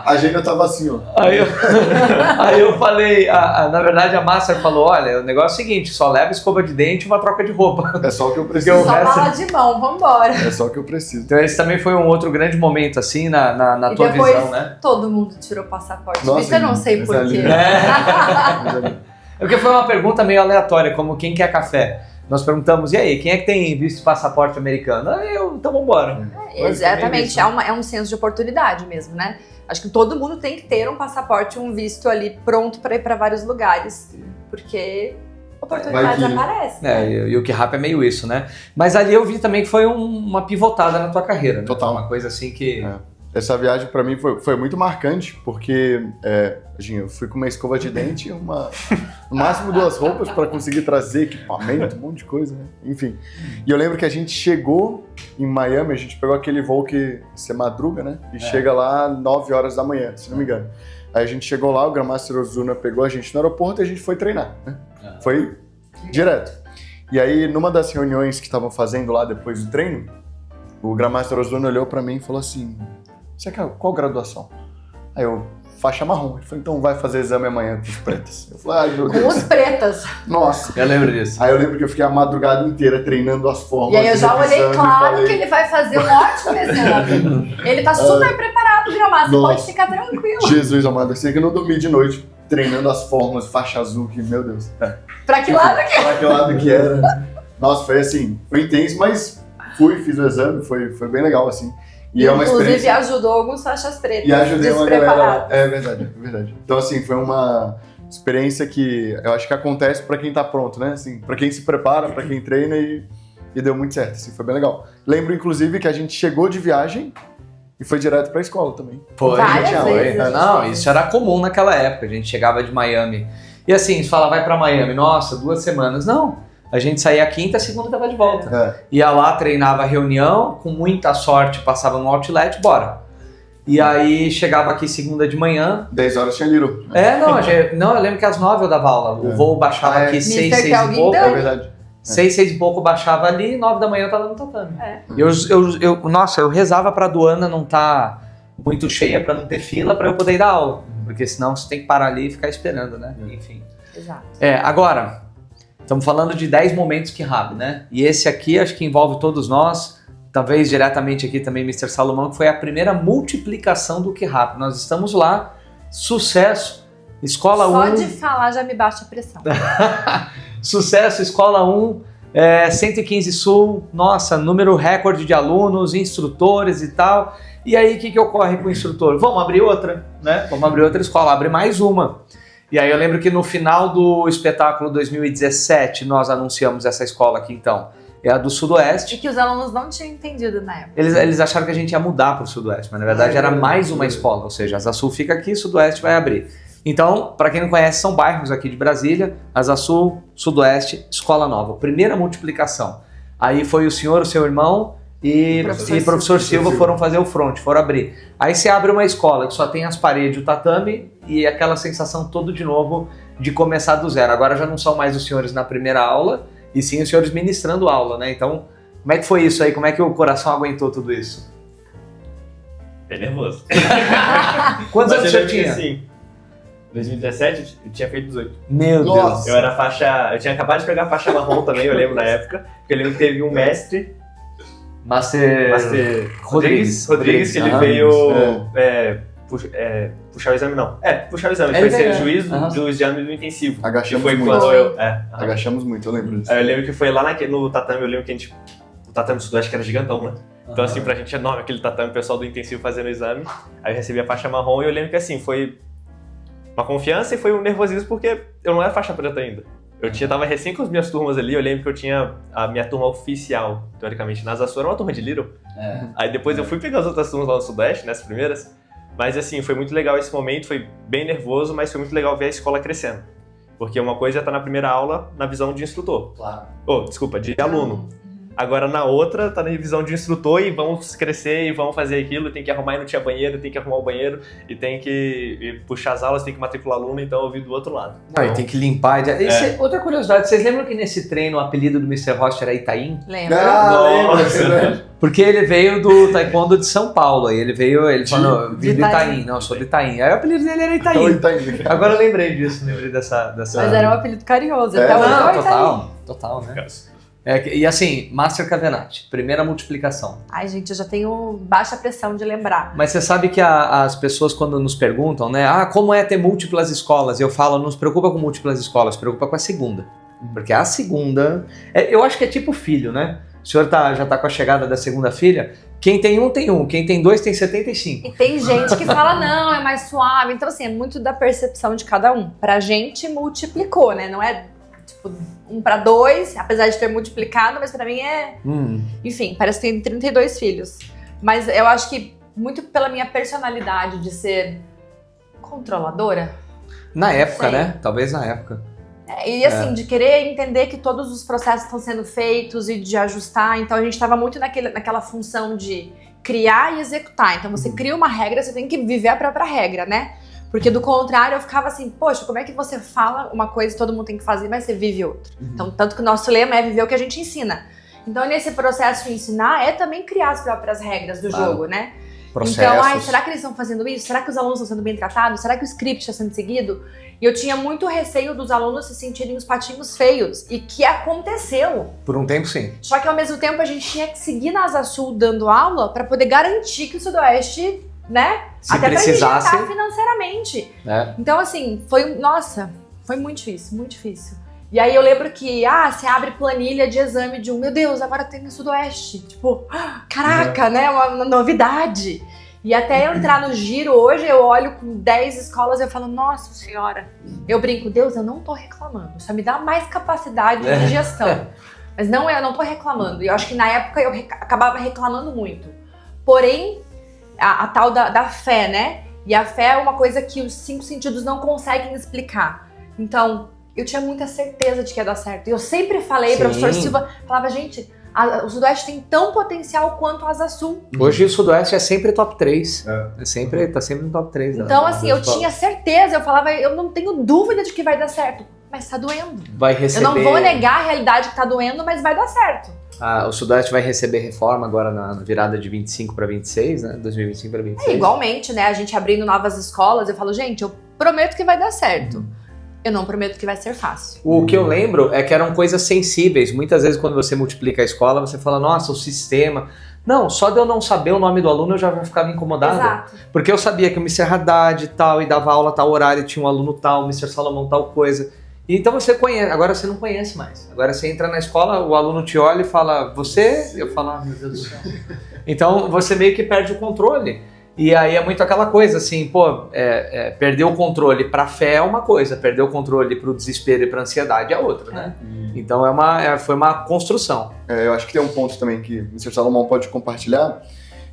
A agenda tava assim, ó. Aí eu falei, na verdade a Master falou, olha, o negócio é o seguinte, só leva escova de dente e uma troca de roupa. É só o que eu preciso. Só bala de mão, vambora. É só o que eu preciso. Então esse também foi um outro grande momento, assim, na E tua depois visão, né? todo mundo tirou passaporte. Nossa, Isso eu não sei coisa porquê. linda. É porque foi uma pergunta meio aleatória, como quem quer café. Nós perguntamos, e aí, quem é que tem visto passaporte americano? Então vambora. Exatamente, é um senso de oportunidade mesmo, né? Acho que todo mundo tem que ter um passaporte, um visto ali pronto para ir para vários lugares, porque oportunidades Vai que- aparecem. E o K-Rap é meio isso, né? Mas ali eu vi também que foi uma pivotada na tua carreira, né? Total. Uma coisa assim que... Essa viagem pra mim foi muito marcante, porque eu fui com uma escova de dente, no máximo 2 roupas pra conseguir trazer equipamento, um monte de coisa, né? Enfim. E eu lembro que a gente chegou em Miami, a gente pegou aquele voo que você madruga, né? E chega lá 9 horas da manhã, se não me engano. Aí a gente chegou lá, o Grandmaster Ozuna pegou a gente no aeroporto e a gente foi treinar, né? Foi direto. E aí, numa das reuniões que estavam fazendo lá depois do treino, o Grandmaster Ozuna olhou pra mim e falou assim: você quer qual graduação? Aí eu, faixa marrom. Ele falou, então vai fazer exame amanhã com os pretas. Eu falei, ai meu Com Deus. os pretas. Nossa. Eu lembro disso. Aí eu lembro que eu fiquei a madrugada inteira treinando as formas. E aí eu já olhei, revisando, e claro falei, que ele vai fazer um ótimo exame. Ele tá super preparado, Gramado, você Nossa. pode ficar tranquilo. Jesus amado, eu sei que eu não dormi de noite treinando as formas, faixa azul, que meu Deus. Pra que lado que Pra que lado que era. Nossa, foi assim, foi intenso, mas fiz o exame, foi bem legal, assim. E é uma inclusive experiência... ajudou alguns faixas pretas. E ajudei uma galera lá. despreparadas. É verdade, é verdade. Então, assim, foi uma experiência que eu acho que acontece pra quem tá pronto, né? Assim, pra quem se prepara, pra quem treina e deu muito certo, assim, foi bem legal. Lembro, inclusive, que a gente chegou de viagem e foi direto pra escola também. Foi, Várias gente, vezes a gente não, fez. isso era comum naquela época. A gente chegava de Miami. E assim, você fala, vai pra Miami, nossa, 2 semanas. Não, a gente saía quinta, segunda tava de volta. Ia lá, treinava a reunião, com muita sorte passava no outlet, bora. E aí chegava aqui segunda de manhã. 10 horas tinha Little. Não, eu lembro que às 9 eu dava aula. O voo baixava aqui 6, 6 e pouco. É verdade. 6, 6 e pouco baixava ali, 9 da manhã eu tava no tatame. É. Eu rezava pra aduana não estar muito cheia, pra não ter fila, pra eu poder ir dar aula. Porque senão você tem que parar ali e ficar esperando, né? Enfim. Exato. Agora, estamos falando de 10 momentos K-Rap, né? E esse aqui acho que envolve todos nós, talvez diretamente aqui também Mr. Salomão, que foi a primeira multiplicação do K-Rap. Nós estamos lá, sucesso, Escola 1. Só de falar já me baixa a pressão. Sucesso, Escola 1, 115 Sul, nossa, número recorde de alunos, instrutores e tal. E aí, o que ocorre com o instrutor? Vamos abrir outra, né? Vamos abrir outra escola, abre mais uma. E aí eu lembro que no final do espetáculo 2017, nós anunciamos essa escola aqui então. É a do Sudoeste. E que os alunos não tinham entendido na época. Eles acharam que a gente ia mudar para o Sudoeste, mas na verdade era mais uma escola, ou seja, a Asa Sul fica aqui, Sudoeste vai abrir. Então, para quem não conhece, são bairros aqui de Brasília, Asa Sul, Sudoeste, Escola Nova, primeira multiplicação. Aí foi o senhor, o seu irmão e professor Silva foram fazer o front, foram abrir. Aí você abre uma escola que só tem as paredes, o tatame e aquela sensação toda de novo de começar do zero. Agora já não são mais os senhores na primeira aula, e sim os senhores ministrando aula, né? Então, como é que foi isso aí? Como é que o coração aguentou tudo isso? Bem nervoso. Quantos Mas anos eu você lembro que, tinha? assim, em 2017 eu tinha feito 18. Meu Nossa. Deus. Eu era faixa. Eu tinha acabado de pegar a faixa marrom também, eu lembro na época. Porque eu lembro que teve um mestre, Master Rodrigues, que ele Ah, veio puxar o exame, não. Puxar o exame. Ele Ele foi ser veio, juiz aham. do exame do intensivo. Agachamos que foi muito. quando eu. Agachamos muito, eu lembro disso. Aí eu lembro que foi lá no tatame, eu lembro que a gente. O tatame do Sudoeste que era gigantão, né? Então, assim, pra gente é enorme aquele tatame, o pessoal do intensivo fazendo o exame. Aí eu recebi a faixa marrom e eu lembro que, assim, foi uma confiança e foi um nervosismo porque eu não era faixa preta ainda. Tava recém com as minhas turmas ali, eu lembro que eu tinha a minha turma oficial, teoricamente, na Asa Sul, era uma turma de Little. Aí depois eu fui pegar as outras turmas lá no Sudeste, nessas primeiras. Mas assim, foi muito legal esse momento, foi bem nervoso, mas foi muito legal ver a escola crescendo. Porque uma coisa é estar na primeira aula na visão de instrutor. Claro. De aluno. Agora na outra, tá na visão de instrutor e vamos crescer e vamos fazer aquilo, tem que arrumar e não tinha banheiro, tem que arrumar o banheiro e tem que puxar as aulas, tem que matricular aluno, então eu vi do outro lado. Não, e tem que limpar. Outra curiosidade, vocês lembram que nesse treino o apelido do Mr. Rocha era Itaim? Lembra? Lembra. Porque ele veio do taekwondo de São Paulo, aí ele falou, vim do Itaim. Itaim, não, eu sou do Itaim. Aí o apelido dele era Itaim. Então, Itaim. Agora eu lembrei disso, lembrei dessa... Mas era um apelido carinhoso. É. Até hoje Não, é o Itaim. total, né? E assim, Master Cavenati, primeira multiplicação. Ai, gente, eu já tenho baixa pressão de lembrar. Mas você sabe que as pessoas quando nos perguntam, né, como é ter múltiplas escolas? Eu falo, não se preocupa com múltiplas escolas, se preocupa com a segunda. Porque a segunda, eu acho que é tipo filho, né? O senhor já tá com a chegada da segunda filha, quem tem um tem um, quem tem dois tem 75. E tem gente que fala, não, é mais suave. Então, assim, é muito da percepção de cada um. Pra gente, multiplicou, né? Não é, tipo, 1 para 2, apesar de ter multiplicado, mas pra mim é... Enfim, parece que tem 32 filhos. Mas eu acho que muito pela minha personalidade de ser controladora. Na época, Sei. né? Talvez na época. E assim, de querer entender que todos os processos estão sendo feitos e de ajustar. Então a gente estava muito naquela função de criar e executar. Então você cria uma regra, você tem que viver a própria regra, né? Porque do contrário eu ficava assim, poxa, como é que você fala uma coisa e todo mundo tem que fazer, mas você vive outra? Então, tanto que o nosso lema é viver o que a gente ensina. Então nesse processo de ensinar é também criar as próprias regras do jogo, né? Processos. Então, será que eles estão fazendo isso? Será que os alunos estão sendo bem tratados? Será que o script está sendo seguido? E eu tinha muito receio dos alunos se sentirem os patinhos feios. E que aconteceu. Por um tempo, sim. Só que ao mesmo tempo a gente tinha que seguir na Asa Sul dando aula para poder garantir que o Sudoeste, né? Se até precisasse, para injetar financeiramente. Então, assim, foi muito difícil, muito difícil. E aí eu lembro que, você abre planilha de exame de meu Deus, agora tem no Sudoeste. Tipo, caraca, né? Uma novidade. E até eu entrar no giro hoje, eu olho com 10 escolas e eu falo, nossa senhora. Eu brinco, Deus, eu não tô reclamando. Só me dá mais capacidade de gestão. Mas eu não tô reclamando. E eu acho que na época eu acabava reclamando muito. Porém, a tal da fé, né? E a fé é uma coisa que os 5 sentidos não conseguem explicar. Então, eu tinha muita certeza de que ia dar certo. E eu sempre falei, professor Silva, falava, gente, o Sudoeste tem tão potencial quanto a Asa Sul. Hoje o Sudoeste é sempre top 3. Tá sempre no top 3. Então, assim, eu tinha certeza, eu falava, eu não tenho dúvida de que vai dar certo. Mas tá doendo. Vai receber... Eu não vou negar a realidade que tá doendo, mas vai dar certo. O Sudoeste vai receber reforma agora na virada de 25 para 26, né? 2025 para 26. Igualmente, né? A gente abrindo novas escolas, eu falo, gente, eu prometo que vai dar certo. Eu não prometo que vai ser fácil. O que eu lembro é que eram coisas sensíveis. Muitas vezes quando você multiplica a escola, você fala, nossa, o sistema... Não, só de eu não saber o nome do aluno eu já ficava incomodado. Exato. Porque eu sabia que o Mr. Haddad tal, e dava aula tal horário, tinha um aluno tal, o Mr. Salomão tal coisa. Então você conhece, agora você não conhece mais. Agora você entra na escola, o aluno te olha e fala, você? Eu falo, meu Deus do céu. Então você meio que perde o controle. E aí é muito aquela coisa assim, perder o controle pra fé é uma coisa, perder o controle pro desespero e pra ansiedade é outra, né? Então foi uma construção. Eu acho que tem um ponto também que o Mr. Salomão pode compartilhar,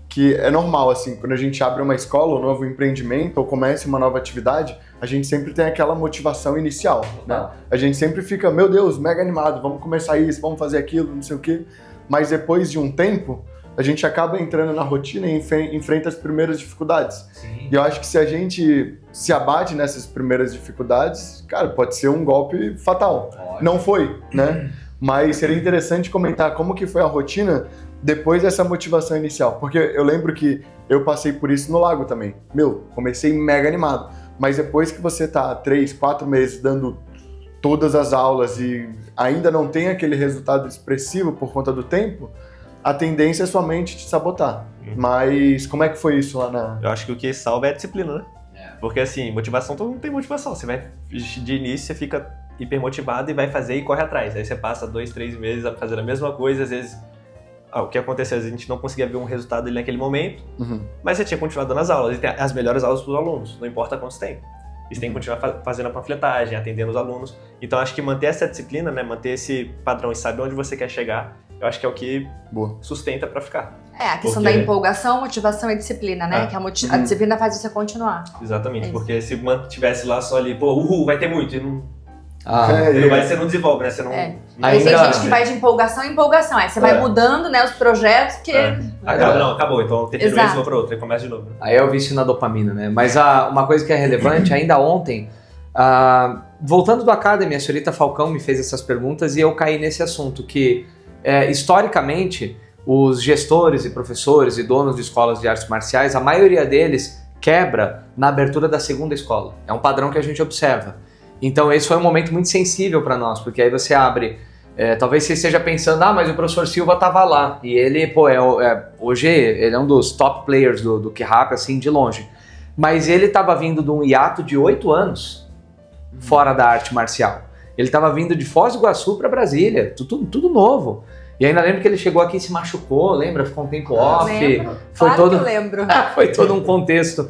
que é normal, assim, quando a gente abre uma escola, um novo empreendimento ou começa uma nova atividade, a gente sempre tem aquela motivação inicial, né? A gente sempre fica, meu Deus, mega animado, vamos começar isso, vamos fazer aquilo, não sei o quê. Mas depois de um tempo, a gente acaba entrando na rotina e enfrenta as primeiras dificuldades. Sim. E eu acho que se a gente se abate nessas primeiras dificuldades, cara, pode ser um golpe fatal. Não foi, né? Mas seria interessante comentar como que foi a rotina depois dessa motivação inicial. Porque eu lembro que eu passei por isso no Lago também. Comecei mega animado. Mas depois que você tá 3, 4 meses dando todas as aulas e ainda não tem aquele resultado expressivo por conta do tempo, a tendência é sua mente te sabotar. Mas como é que foi isso lá na... Eu acho que o que salva é a disciplina, né? Porque assim, motivação, todo mundo tem motivação. Você vai, de início, você fica hipermotivado e vai fazer e corre atrás. Aí você passa 2, 3 meses fazendo a mesma coisa, às vezes... o que aconteceu? Às vezes a gente não conseguia ver um resultado ali naquele momento, mas você tinha continuado dando as aulas. E tem as melhores aulas para os alunos, não importa quantos tem. e você tem que continuar fazendo a panfletagem, atendendo os alunos. Então acho que manter essa disciplina, né, manter esse padrão e saber onde você quer chegar, eu acho que é o que sustenta para ficar. A questão da empolgação, motivação e disciplina, né? Que a disciplina faz você continuar. Exatamente, porque se mantivesse lá só ali, vai ter muito, e não... você não desenvolve, né? Você não... Aí tem gente que vai de empolgação em empolgação. Aí você vai mudando, né, os projetos, porque... Acabou, então terminou isso, vou para outro, aí começa de novo. Aí é o vício na dopamina, né? Mas uma coisa que é relevante, ainda ontem, voltando do Academy, a senhorita Falcão me fez essas perguntas e eu caí nesse assunto, que historicamente, os gestores e professores e donos de escolas de artes marciais, a maioria deles quebra na abertura da segunda escola. É um padrão que a gente observa. Então esse foi um momento muito sensível para nós, porque aí você abre, talvez você esteja pensando, mas o professor Silva estava lá, e ele, hoje ele é um dos top players do K-Rap, assim, de longe, mas ele estava vindo de um hiato de 8 anos fora da arte marcial. Ele estava vindo de Foz do Iguaçu para Brasília, tudo novo. E ainda lembro que ele chegou aqui e se machucou, lembra? Ficou um tempo off. Lembro. Foi claro que eu lembro. Foi todo um contexto.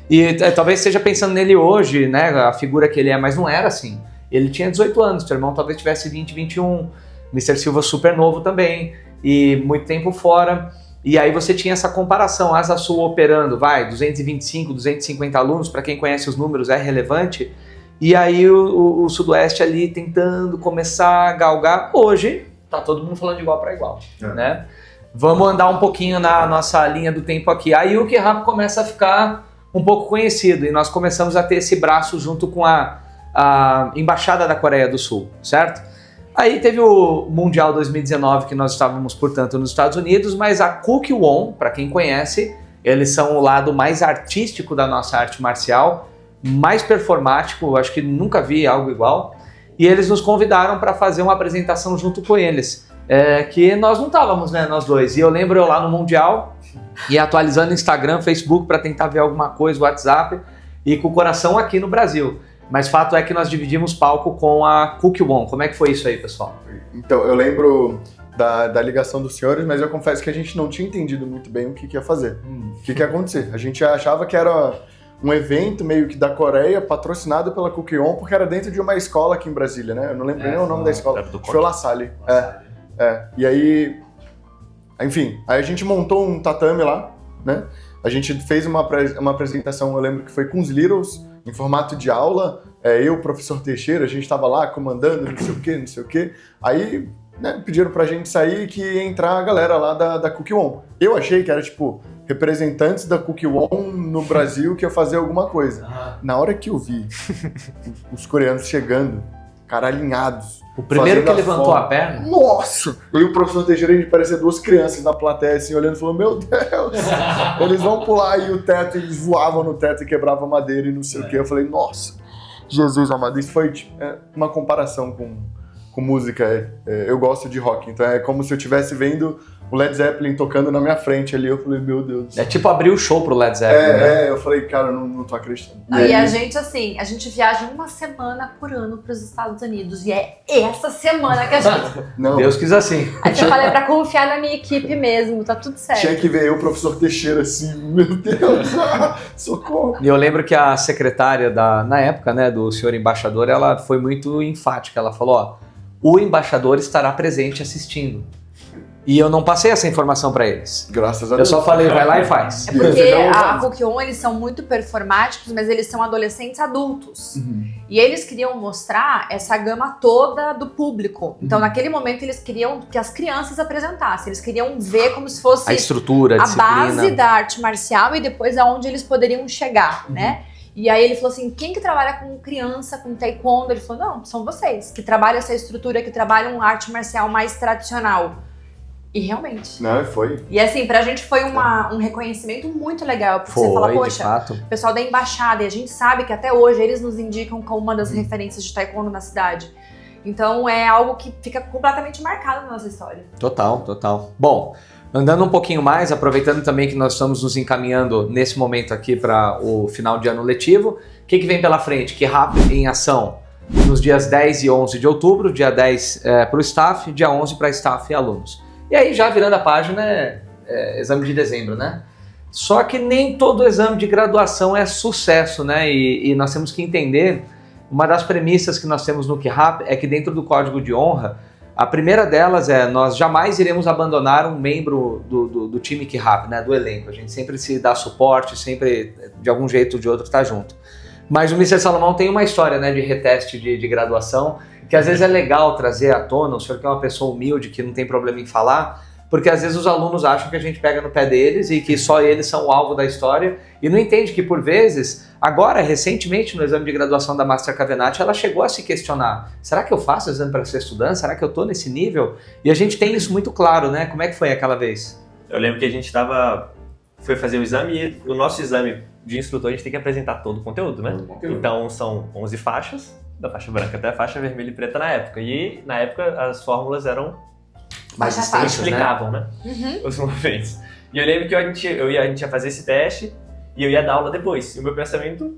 E talvez esteja pensando nele hoje, né, a figura que ele é, mas não era assim. Ele tinha 18 anos, seu irmão talvez tivesse 20, 21, Mr. Silva super novo também, e muito tempo fora. E aí você tinha essa comparação, Asa Sul operando, 225, 250 alunos, para quem conhece os números é relevante, e aí o Sudoeste ali tentando começar a galgar. Hoje, tá todo mundo falando de igual para igual, né? Vamos andar um pouquinho na nossa linha do tempo aqui. Aí o K-Rap começa a ficar um pouco conhecido, e nós começamos a ter esse braço junto com a Embaixada da Coreia do Sul, certo? Aí teve o Mundial 2019, que nós estávamos, portanto, nos Estados Unidos, mas a Kukkiwon, para quem conhece, eles são o lado mais artístico da nossa arte marcial, mais performático, acho que nunca vi algo igual, e eles nos convidaram para fazer uma apresentação junto com eles, que nós não estávamos, né, nós dois, e eu lembro eu lá no Mundial, e atualizando Instagram, Facebook para tentar ver alguma coisa, WhatsApp, e com o coração aqui no Brasil. Mas fato é que nós dividimos palco com a Kukkiwon. Como é que foi isso aí, pessoal? Então, eu lembro da ligação dos senhores, mas eu confesso que a gente não tinha entendido muito bem o que ia fazer, o que ia acontecer. A gente achava que era um evento meio que da Coreia, patrocinado pela Kukkiwon, porque era dentro de uma escola aqui em Brasília, né? Eu não lembro nem o nome da escola. Foi o La Salle. E aí... Enfim, aí a gente montou um tatame lá, né? A gente fez uma apresentação, eu lembro que foi com os Littles, em formato de aula. Eu, o professor Teixeira, a gente estava lá comandando, não sei o quê. Aí, né, pediram pra gente sair e que ia entrar a galera lá da Kukkiwon. Eu achei que era, tipo, representantes da Kukkiwon no Brasil que ia fazer alguma coisa. Na hora que eu vi os coreanos chegando, cara, alinhados. O primeiro que levantou a perna? Nossa! Eu e o professor Teixeira, a gente parecia duas crianças na plateia, assim, olhando e falando, meu Deus, eles vão pular aí o teto, eles voavam no teto e quebravam madeira e não sei o quê. Eu falei, nossa, Jesus amado, isso foi uma comparação com música. Eu gosto de rock, então é como se eu estivesse vendo o Led Zeppelin tocando na minha frente ali. Eu falei, meu Deus. É tipo abrir o show pro Led Zeppelin, né? Eu falei, cara, não tô acreditando. E a gente, assim, a gente viaja uma semana por ano pros Estados Unidos. E é essa semana que a gente... Não. Deus quis assim. A gente falei pra confiar na minha equipe mesmo, tá tudo certo. Tinha que ver eu, o professor Teixeira, assim, meu Deus, socorro. E eu lembro que a secretária na época, né, do senhor embaixador, ela foi muito enfática. Ela falou, o embaixador estará presente assistindo. E eu não passei essa informação para eles. Graças a Deus. Eu só falei, vai lá e faz. É porque a Kukkiwon, eles são muito performáticos, mas eles são adolescentes adultos. E eles queriam mostrar essa gama toda do público. Então, naquele momento, eles queriam que as crianças apresentassem. Eles queriam ver como se fosse a estrutura, a disciplina, base da arte marcial e depois aonde eles poderiam chegar, né? E aí ele falou assim, quem que trabalha com criança, com taekwondo? Ele falou, não, são vocês, que trabalham essa estrutura, que trabalham arte marcial mais tradicional. E realmente. Não, foi. E assim, pra gente foi um reconhecimento muito legal. Porque você fala, poxa, o pessoal da embaixada, e a gente sabe que até hoje eles nos indicam como uma das referências de taekwondo na cidade. Então é algo que fica completamente marcado na nossa história. Total. Bom, andando um pouquinho mais, aproveitando também que nós estamos nos encaminhando nesse momento aqui para o final de ano letivo, o que vem pela frente? K-Rap em ação nos dias 10 e 11 de outubro, dia 10 para o staff, dia 11 para staff e alunos. E aí já virando a página, exame de dezembro, né? Só que nem todo exame de graduação é sucesso, né? E nós temos que entender, uma das premissas que nós temos no QRAP é que dentro do Código de Honra, a primeira delas é nós jamais iremos abandonar um membro do time QRAP, né? Do elenco. A gente sempre se dá suporte, sempre de algum jeito ou de outro está junto. Mas o Mr. Salomão tem uma história, né, de reteste de graduação, que às vezes é legal trazer à tona, o senhor que é uma pessoa humilde, que não tem problema em falar, porque às vezes os alunos acham que a gente pega no pé deles e que só eles são o alvo da história e não entende que por vezes, agora recentemente no exame de graduação da Master Cavenati, ela chegou a se questionar, será que eu faço o exame para ser estudante? Será que eu tô nesse nível? E a gente tem isso muito claro, né? Como é que foi aquela vez? Eu lembro que a gente foi fazer o exame e o nosso exame de instrutor a gente tem que apresentar todo o conteúdo, né? Então são 11 faixas, da faixa branca até a faixa vermelha e preta na época. E na época as fórmulas eram Mais Faixa a extensos, né? explicavam, né? Os movimentos. E eu lembro que a gente ia fazer esse teste e eu ia dar aula depois. E o meu pensamento,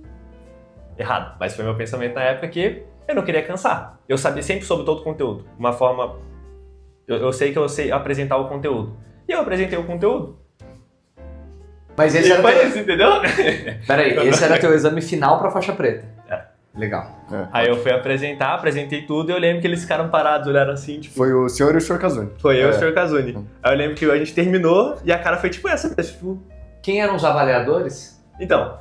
errado, mas foi meu pensamento na época que eu não queria cansar. Eu sabia sempre sobre todo o conteúdo. Uma forma, eu sei que eu sei apresentar o conteúdo. E eu apresentei o conteúdo. Mas E esse era foi teu... isso, entendeu? Peraí, esse era teu exame final para faixa preta? É. Legal. Aí eu fui apresentei tudo e eu lembro que eles ficaram parados, olharam assim, tipo... Foi o senhor e o senhor Kazuni. Foi eu e o Sr. Kazuni. Aí eu lembro que a gente terminou e a cara foi tipo essa, tipo... Quem eram os avaliadores? Então,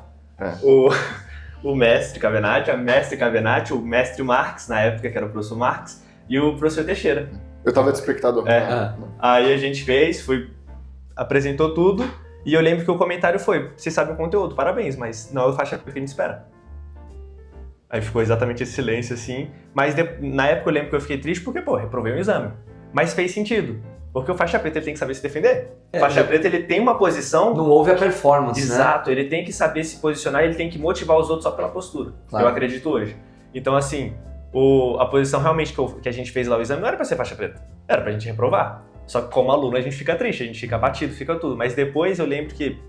o mestre Cavenati, a mestre Cavenati, o mestre Marx, na época, que era o professor Marx, e o professor Teixeira. Eu tava de espectador. Aí a gente apresentou tudo, e eu lembro que o comentário foi, vocês sabem o conteúdo, parabéns, mas não é o faixa preta que a gente espera. Aí ficou exatamente esse silêncio assim, mas na época eu lembro que eu fiquei triste porque, reprovei um exame. Mas fez sentido, porque o faixa preta ele tem que saber se defender. O faixa preta ele tem uma posição... Não houve a performance, Exato, ele tem que saber se posicionar, ele tem que motivar os outros só pela postura. Claro. Eu acredito hoje. Então assim, a posição realmente que a gente fez lá o exame não era pra ser faixa preta, era pra gente reprovar. Só que como aluno a gente fica triste, a gente fica abatido, fica tudo. Mas depois eu lembro que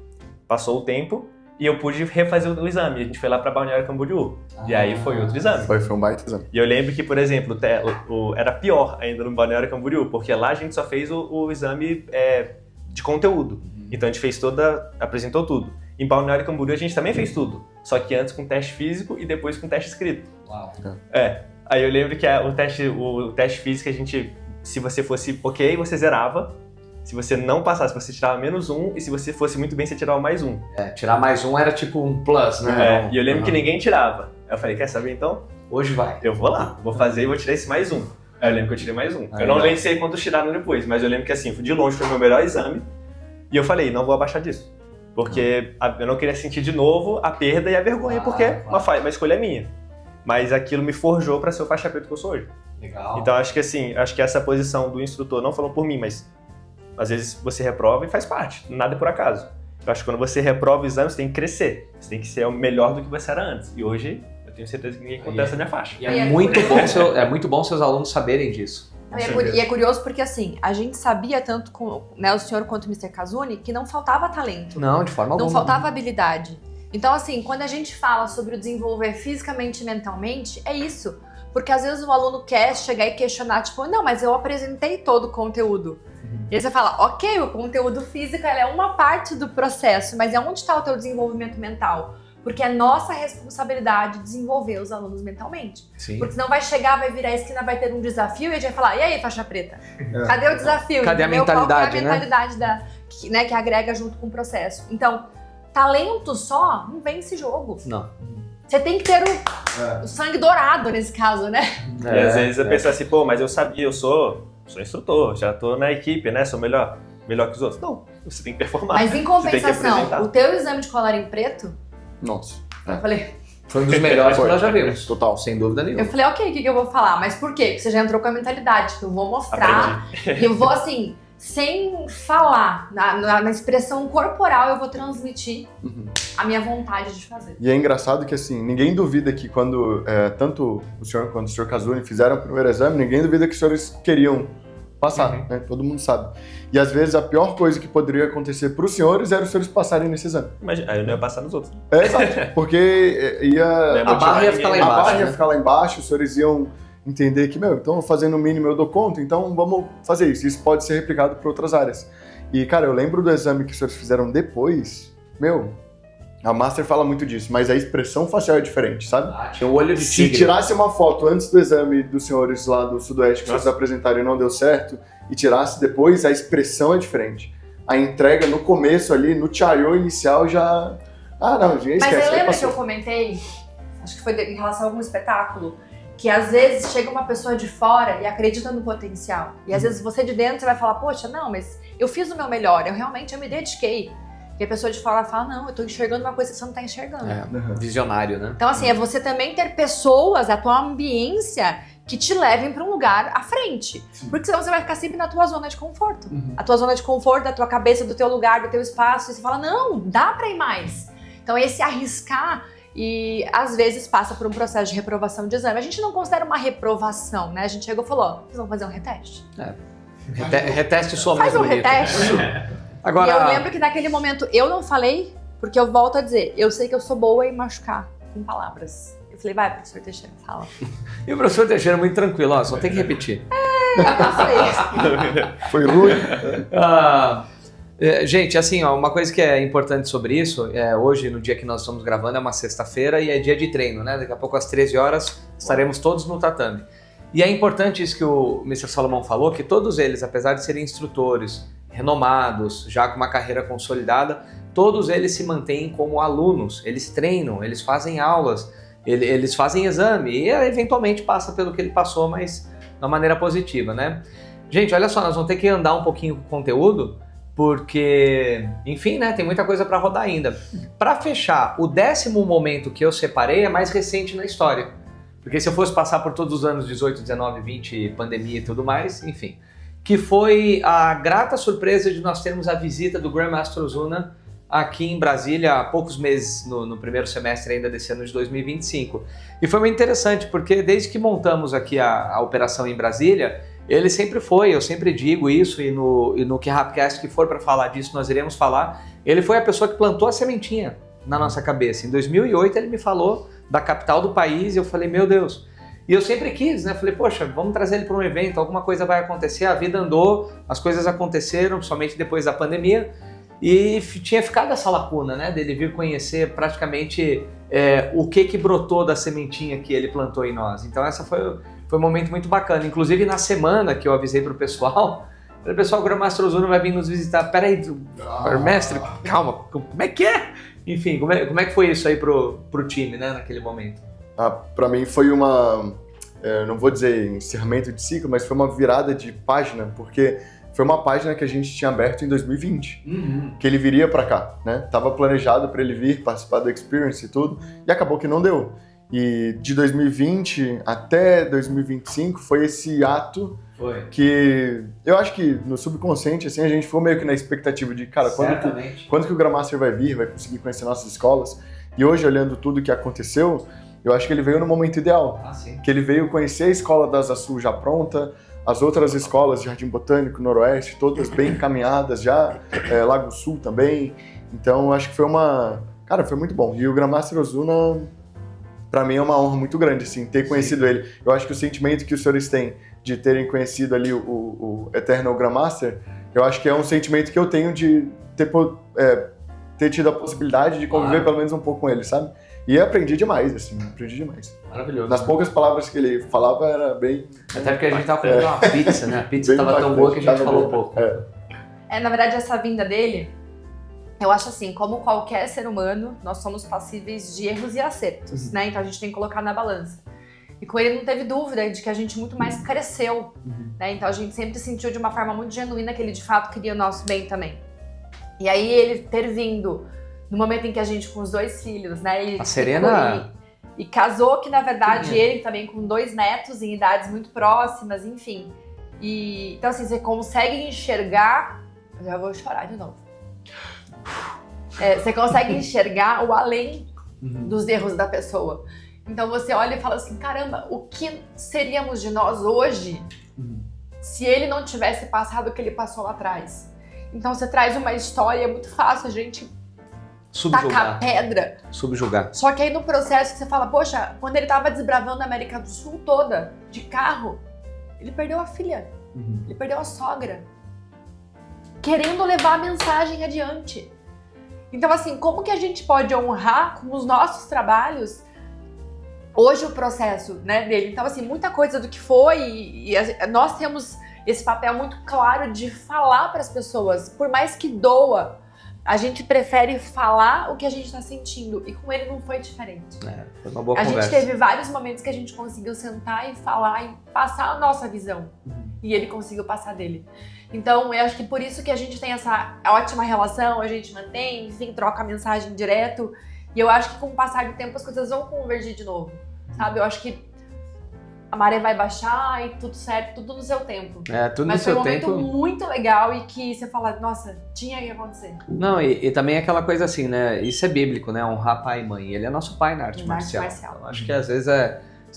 passou o tempo e eu pude refazer o exame. A gente foi lá pra Balneário Camboriú. E aí foi outro exame. Foi um baita exame. E eu lembro que, por exemplo, era pior ainda no Balneário Camboriú, porque lá a gente só fez o exame de conteúdo. Então a gente apresentou tudo. Em Balneário Camboriú a gente também fez tudo, só que antes com teste físico e depois com teste escrito. Uau. Aí eu lembro que o teste físico a gente, se você fosse ok, você zerava. Se você não passasse, você tirava -1, e se você fosse muito bem, você tirava +1. Tirar +1 era tipo um plus, né? E eu lembro que ninguém tirava. Aí eu falei, quer saber então? Hoje vai. Eu vou lá, vou fazer e vou tirar esse +1. Aí eu lembro que eu tirei +1. Eu não nem sei quantos tiraram depois, mas eu lembro que assim, de longe foi o meu melhor exame. E eu falei, não vou abaixar disso. Porque eu não queria sentir de novo a perda e a vergonha, porque uma escolha minha. Mas aquilo me forjou para ser o faixa preta que eu sou hoje. Legal. Então acho que essa posição do instrutor, não falando por mim, mas às vezes você reprova e faz parte, nada é por acaso. Eu acho que quando você reprova o exame, você tem que crescer. Você tem que ser o melhor do que você era antes. E hoje, eu tenho certeza que ninguém contesta a minha faixa. E é muito bom seus alunos saberem disso. E é curioso porque, assim, a gente sabia tanto com o senhor quanto o Mr. Kazuni que não faltava talento. Não, de forma alguma. Não faltava habilidade. Então, assim, quando a gente fala sobre o desenvolver fisicamente e mentalmente, é isso. Porque às vezes o aluno quer chegar e questionar, tipo, não, mas eu apresentei todo o conteúdo. E aí você fala, ok, o conteúdo físico ela é uma parte do processo, mas é onde está o teu desenvolvimento mental? Porque é nossa responsabilidade desenvolver os alunos mentalmente. Sim. Porque senão vai chegar, vai virar a esquina, vai ter um desafio e a gente vai falar, e aí, faixa preta? Cadê o desafio? Cadê a mentalidade, Qual que é a mentalidade que agrega junto com o processo? Então, talento só não vence jogo. Não. Você tem que ter o sangue dourado nesse caso, né? E às vezes a pessoa assim, mas eu sabia, eu sou instrutor, já tô na equipe, né? Sou melhor que os outros. Não, você tem que performar. Mas em compensação, o teu exame de colarinho preto, Nossa. eu falei... Foi um dos melhores que nós já vimos. Total, sem dúvida nenhuma. Eu falei, ok, o que eu vou falar? Mas por quê? Porque você já entrou com a mentalidade. Eu vou mostrar, eu vou assim... Sem falar, na expressão corporal, eu vou transmitir a minha vontade de fazer. E é engraçado que, assim, ninguém duvida que quando tanto o senhor quanto o senhor Kazuni fizeram o primeiro exame, ninguém duvida que os senhores queriam passar, né? Todo mundo sabe. E às vezes a pior coisa que poderia acontecer para os senhores era os senhores passarem nesse exame. Imagina, aí eu não ia passar nos outros. Exato, porque A barra ia ficar lá embaixo. A barra ia ficar lá embaixo, os senhores iam entender que, então fazendo o mínimo eu dou conta, então vamos fazer isso. Isso pode ser replicado para outras áreas. E, cara, eu lembro do exame que os senhores fizeram depois, a Master fala muito disso, mas a expressão facial é diferente, sabe? Tinha o olho de Se tigre. tirasse uma foto antes do exame dos senhores lá do Sudoeste que vocês apresentaram e não deu certo, e tirasse depois, a expressão é diferente. A entrega no começo ali, no tchaiô inicial já... não, esquece. Mas você lembra que passou. eu comentei, acho que foi em relação a algum espetáculo, que às vezes chega uma pessoa de fora e acredita no potencial. E às vezes você de dentro vai falar, poxa, não, mas eu fiz o meu melhor, eu me dediquei. E a pessoa de fora fala, não, eu tô enxergando uma coisa que você não tá enxergando. Visionário, né? Então assim, é você também ter pessoas, a tua ambiência, que te levem para um lugar à frente. Sim. Porque senão você vai ficar sempre na tua zona de conforto. A tua zona de conforto, da tua cabeça, do teu lugar, do teu espaço. E você fala, não, dá pra ir mais. Então esse arriscar e às vezes passa por um processo de reprovação de exame. A gente não considera uma reprovação, né? A gente chegou e falou, vocês vão fazer um reteste. Reteste sua mais Faz um bonita. reteste. Agora, E eu lembro que naquele momento eu não falei, porque eu volto a dizer, eu sei que eu sou boa em machucar com palavras. Eu falei, vai, professor Teixeira, fala. e o professor Teixeira é muito tranquilo, ó, só tem que repetir. Eu falei, Foi ruim. Gente, assim, ó, uma coisa que é importante sobre isso, hoje, no dia que nós estamos gravando, é uma sexta-feira e é dia de treino, né? Daqui a pouco às 13 horas estaremos todos no tatame. E é importante isso que o Mr. Salomão falou, que todos eles, apesar de serem instrutores renomados, já com uma carreira consolidada, todos eles se mantêm como alunos, eles treinam, eles fazem aulas, eles fazem exame e eventualmente passa pelo que ele passou, mas de uma maneira positiva, né? Gente, olha só, nós vamos ter que andar um pouquinho com o conteúdo, porque, enfim, né, tem muita coisa para rodar ainda. Para fechar, o 10º momento que eu separei é mais recente na história, porque se eu fosse passar por todos os anos 18, 19, 20, pandemia e tudo mais, enfim, que foi a grata surpresa de nós termos a visita do Grandmaster Ozuna aqui em Brasília há poucos meses, no primeiro semestre ainda desse ano de 2025. E foi muito interessante, porque desde que montamos aqui a operação em Brasília, ele sempre foi, eu sempre digo isso, e no KeRapCast que for para falar disso, nós iremos falar, ele foi a pessoa que plantou a sementinha na nossa cabeça. Em 2008 ele me falou da capital do país e eu falei, meu Deus. E eu sempre quis, né? Falei, poxa, vamos trazer ele para um evento, alguma coisa vai acontecer, a vida andou, as coisas aconteceram, somente depois da pandemia, e tinha ficado essa lacuna, né? Dele vir conhecer praticamente o que brotou da sementinha que ele plantou em nós. Então essa foi um momento muito bacana. Inclusive na semana que eu avisei para o pessoal, o Grandmaster Ozuna vai vir nos visitar. Peraí, mestre, calma, como é que é? Enfim, como é que foi isso aí pro time, né, naquele momento? Para mim foi não vou dizer encerramento de ciclo, mas foi uma virada de página, porque foi uma página que a gente tinha aberto em 2020, que ele viria para cá, né? Tava planejado para ele vir participar do Experience e tudo, e acabou que não deu. E de 2020 até 2025 foi esse ato que eu acho que no subconsciente assim a gente ficou meio que na expectativa de, cara, quando que o Grandmaster vai vir, vai conseguir conhecer nossas escolas. E hoje, olhando tudo que aconteceu, eu acho que ele veio no momento ideal. Que ele veio conhecer a escola da Asa Sul já pronta, as outras escolas, Jardim Botânico, Noroeste, todas bem encaminhadas já, Lago Sul também. Então, acho que foi foi muito bom. E o Grandmaster Ozuna, para mim, é uma honra muito grande, assim, ter conhecido ele. Eu acho que o sentimento que os senhores têm de terem conhecido ali o Eternal Grandmaster, eu acho que é um sentimento que eu tenho de ter tido a possibilidade de conviver pelo menos um pouco com ele, sabe? E aprendi demais, assim, Maravilhoso. Nas poucas palavras que ele falava, era bem... Até porque a gente tava comendo uma pizza, né? A pizza tava tão boa que a gente falou pouco. na verdade, essa vinda dele, eu acho assim, como qualquer ser humano, nós somos passíveis de erros e acertos, né? Então a gente tem que colocar na balança. E com ele não teve dúvida de que a gente muito mais cresceu, né? Então a gente sempre sentiu de uma forma muito genuína que ele de fato queria o nosso bem também. E aí ele ter vindo no momento em que a gente com os 2 filhos, né? A Serena... E casou que, na verdade, ele também com 2 netos em idades muito próximas, enfim. E, então, assim, você consegue enxergar... Eu já vou chorar de novo. Você consegue enxergar o além dos erros da pessoa. Então, você olha e fala assim, caramba, o que seríamos de nós hoje se ele não tivesse passado o que ele passou lá atrás? Então, você traz uma história, é muito fácil a gente... tacar pedra. Subjugar. Só que aí no processo que você fala, poxa, quando ele tava desbravando a América do Sul toda, de carro, ele perdeu a filha, ele perdeu a sogra, querendo levar a mensagem adiante. Então, assim, como que a gente pode honrar com os nossos trabalhos hoje o processo, né, dele? Então, assim, muita coisa do que foi e nós temos esse papel muito claro de falar para as pessoas, por mais que doa, a gente prefere falar o que a gente está sentindo, e com ele não foi diferente. Foi uma boa A conversa. gente teve vários momentos que a gente conseguiu sentar e falar e passar a nossa visão, e ele conseguiu passar dele. Então, eu acho que por isso que a gente tem essa ótima relação, a gente mantém, enfim, troca mensagem direto, e eu acho que com o passar do tempo as coisas vão convergir de novo, sabe? Eu acho que a maré vai baixar e tudo certo, tudo no seu tempo. Tudo Mas no seu foi um momento tempo. muito legal e que você fala, nossa, tinha que acontecer. Não, e também aquela coisa assim, né? Isso é bíblico, né? Honrar pai e mãe. Ele é nosso pai na arte marcial. Então, acho que às vezes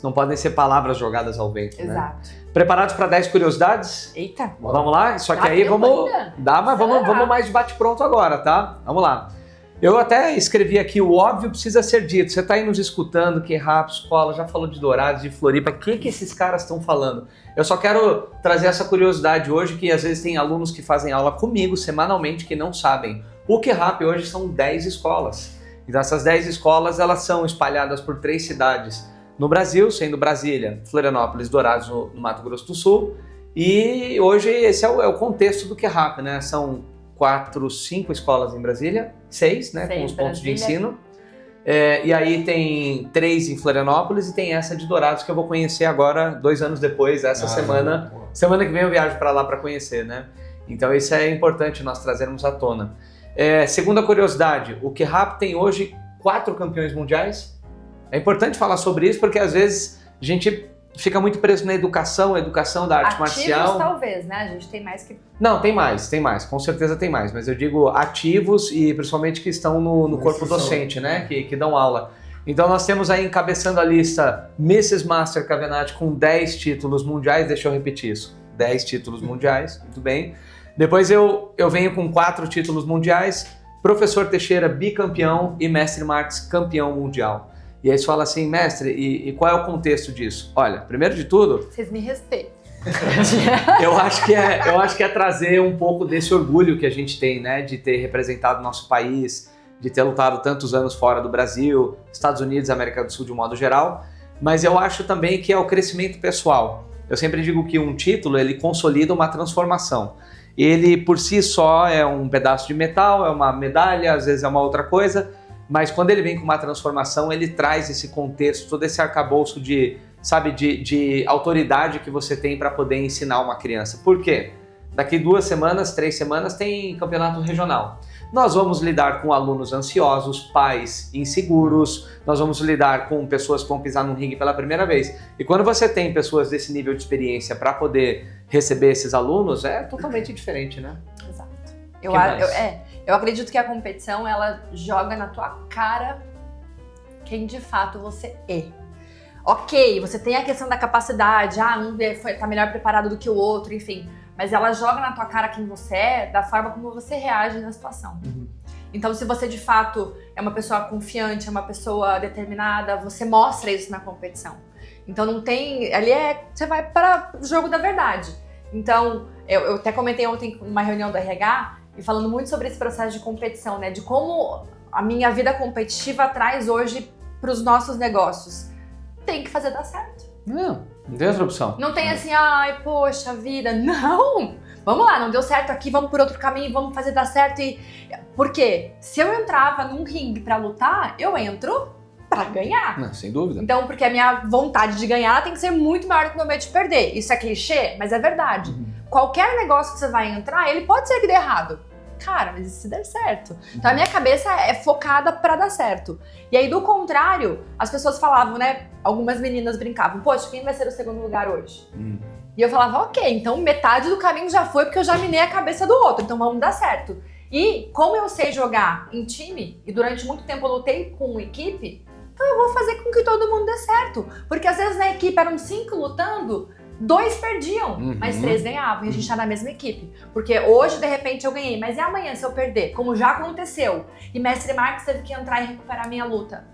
não podem ser palavras jogadas ao vento, né? Exato. Preparados para 10 curiosidades? Eita. Vamos lá? Só que Dá aí tempo vamos... ainda? Dá, mas vamos mais de bate-pronto agora, tá? Vamos lá. Eu até escrevi aqui, o óbvio precisa ser dito. Você está aí nos escutando, que Rap, escola, já falou de Dourados, de Floripa. O que esses caras estão falando? Eu só quero trazer essa curiosidade hoje, que às vezes tem alunos que fazem aula comigo semanalmente que não sabem. O QRAP hoje são 10 escolas. Então essas 10 escolas, elas são espalhadas por 3 cidades no Brasil, sendo Brasília, Florianópolis, Dourados no Mato Grosso do Sul. E hoje esse é o contexto do QRAP, né? São 4, 5 escolas em Brasília, 6, né, com os pontos de ensino. E aí tem 3 em Florianópolis e tem essa de Dourados que eu vou conhecer agora, 2 anos depois, essa semana. Semana que vem eu viajo para lá para conhecer, né? Então isso é importante nós trazermos à tona. Segunda curiosidade, o QRAP tem hoje 4 campeões mundiais. É importante falar sobre isso porque às vezes a gente fica muito preso na educação da arte marcial. Ativos talvez, né? A gente tem mais que... Não, tem mais, com certeza tem mais, mas eu digo ativos e principalmente que estão no corpo docente, né? Que dão aula. Então nós temos aí encabeçando a lista Mrs. Master Cavenati com 10 títulos mundiais, deixa eu repetir isso, 10 títulos mundiais, muito bem. Depois eu venho com 4 títulos mundiais, Professor Teixeira bicampeão e Mestre Marques campeão mundial. E aí você fala assim, mestre, e qual é o contexto disso? Olha, primeiro de tudo... Vocês me respeitam. eu acho que é trazer um pouco desse orgulho que a gente tem, né? De ter representado nosso país, de ter lutado tantos anos fora do Brasil, Estados Unidos, América do Sul de um modo geral. Mas eu acho também que é o crescimento pessoal. Eu sempre digo que um título, ele consolida uma transformação. Ele, por si só, é um pedaço de metal, é uma medalha, às vezes é uma outra coisa... Mas quando ele vem com uma transformação, ele traz esse contexto, todo esse arcabouço de autoridade que você tem para poder ensinar uma criança. Por quê? Daqui 2 semanas, 3 semanas tem campeonato regional. Nós vamos lidar com alunos ansiosos, pais inseguros, nós vamos lidar com pessoas que vão pisar no ringue pela primeira vez. E quando você tem pessoas desse nível de experiência para poder receber esses alunos, é totalmente diferente, né? Exato. Que Eu acredito que a competição, ela joga na tua cara quem de fato você é. Ok, você tem a questão da capacidade, um tá melhor preparado do que o outro, enfim. Mas ela joga na tua cara quem você é, da forma como você reage na situação. Então, se você de fato é uma pessoa confiante, é uma pessoa determinada, você mostra isso na competição. Então não tem... você vai para o jogo da verdade. Então, eu até comentei ontem numa reunião do RH, e falando muito sobre esse processo de competição, né? De como a minha vida competitiva traz hoje para os nossos negócios. Tem que fazer dar certo. Não tem outra opção. Não tem assim, ai, poxa vida, não! Vamos lá, não deu certo aqui, vamos por outro caminho, vamos fazer dar certo. Por quê? Se eu entrava num ringue para lutar, eu entro para ganhar. Não, sem dúvida. Então, porque a minha vontade de ganhar tem que ser muito maior do que o meu medo de perder. Isso é clichê, mas é verdade. Qualquer negócio que você vai entrar, ele pode ser que dê errado. Cara, mas e se der certo? Então a minha cabeça é focada pra dar certo. E aí, do contrário, as pessoas falavam, né? Algumas meninas brincavam, poxa, quem vai ser o segundo lugar hoje? E eu falava, ok, então metade do caminho já foi porque eu já minei a cabeça do outro, então vamos dar certo. E como eu sei jogar em time, e durante muito tempo eu lutei com equipe, então eu vou fazer com que todo mundo dê certo. Porque às vezes na equipe eram 5 lutando, 2 perdiam, mas 3 ganhavam, e a gente tá na mesma equipe. Porque hoje, de repente, eu ganhei, mas e amanhã se eu perder? Como já aconteceu. E Mestre Marques teve que entrar e recuperar a minha luta.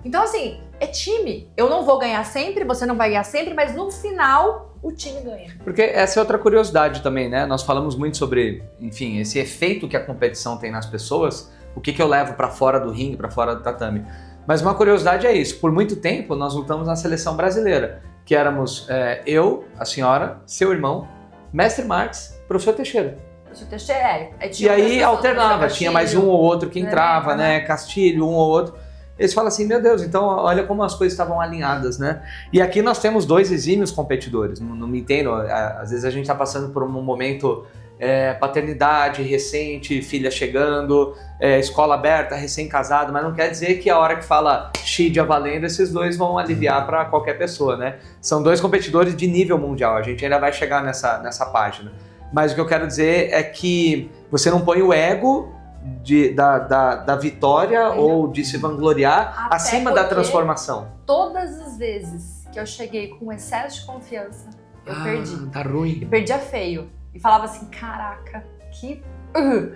Então, assim, é time. Eu não vou ganhar sempre, você não vai ganhar sempre, mas no final, o time ganha. Porque essa é outra curiosidade também, né? Nós falamos muito sobre, enfim, esse efeito que a competição tem nas pessoas. o que eu levo para fora do ringue, para fora do tatame. Mas uma curiosidade é isso, por muito tempo nós lutamos na seleção brasileira, que éramos eu, a senhora, seu irmão, Mestre Marques, professor Teixeira. E aí alternava, tinha mais um ou outro que entrava, né? Castilho, um ou outro. Eles falam assim, meu Deus, então olha como as coisas estavam alinhadas, né? E aqui nós temos 2 exímios competidores, não me entendo, às vezes a gente está passando por um momento paternidade recente, filha chegando, escola aberta, recém-casado, mas não quer dizer que a hora que fala Shid valendo, esses 2 vão aliviar para qualquer pessoa, né? São 2 competidores de nível mundial, a gente ainda vai chegar nessa página. Mas o que eu quero dizer é que você não põe o ego da vitória ou de se vangloriar até acima da transformação. Todas as vezes que eu cheguei com excesso de confiança, eu perdi. Tá ruim. E perdia feio. E falava assim, caraca, que...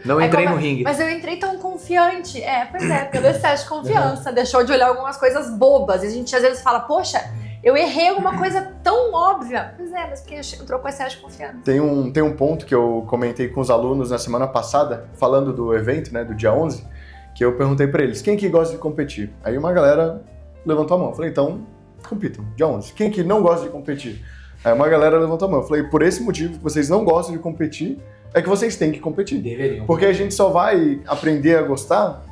Não entrei no ringue. Mas eu entrei tão confiante. Pois é, pelo excesso de confiança. Deixou de olhar algumas coisas bobas. E a gente às vezes fala, poxa, eu errei alguma coisa tão óbvia. Pois é, mas porque entrou com excesso de confiança. Tem um ponto que eu comentei com os alunos na semana passada, falando do evento, né, do dia 11, que eu perguntei pra eles, quem que gosta de competir? Aí uma galera levantou a mão. Eu falei, então, compitam, dia 11. Quem que não gosta de competir? Aí uma galera levantou a mão. Eu falei, por esse motivo que vocês não gostam de competir, é que vocês têm que competir. Deveriam. Porque a gente só vai aprender a gostar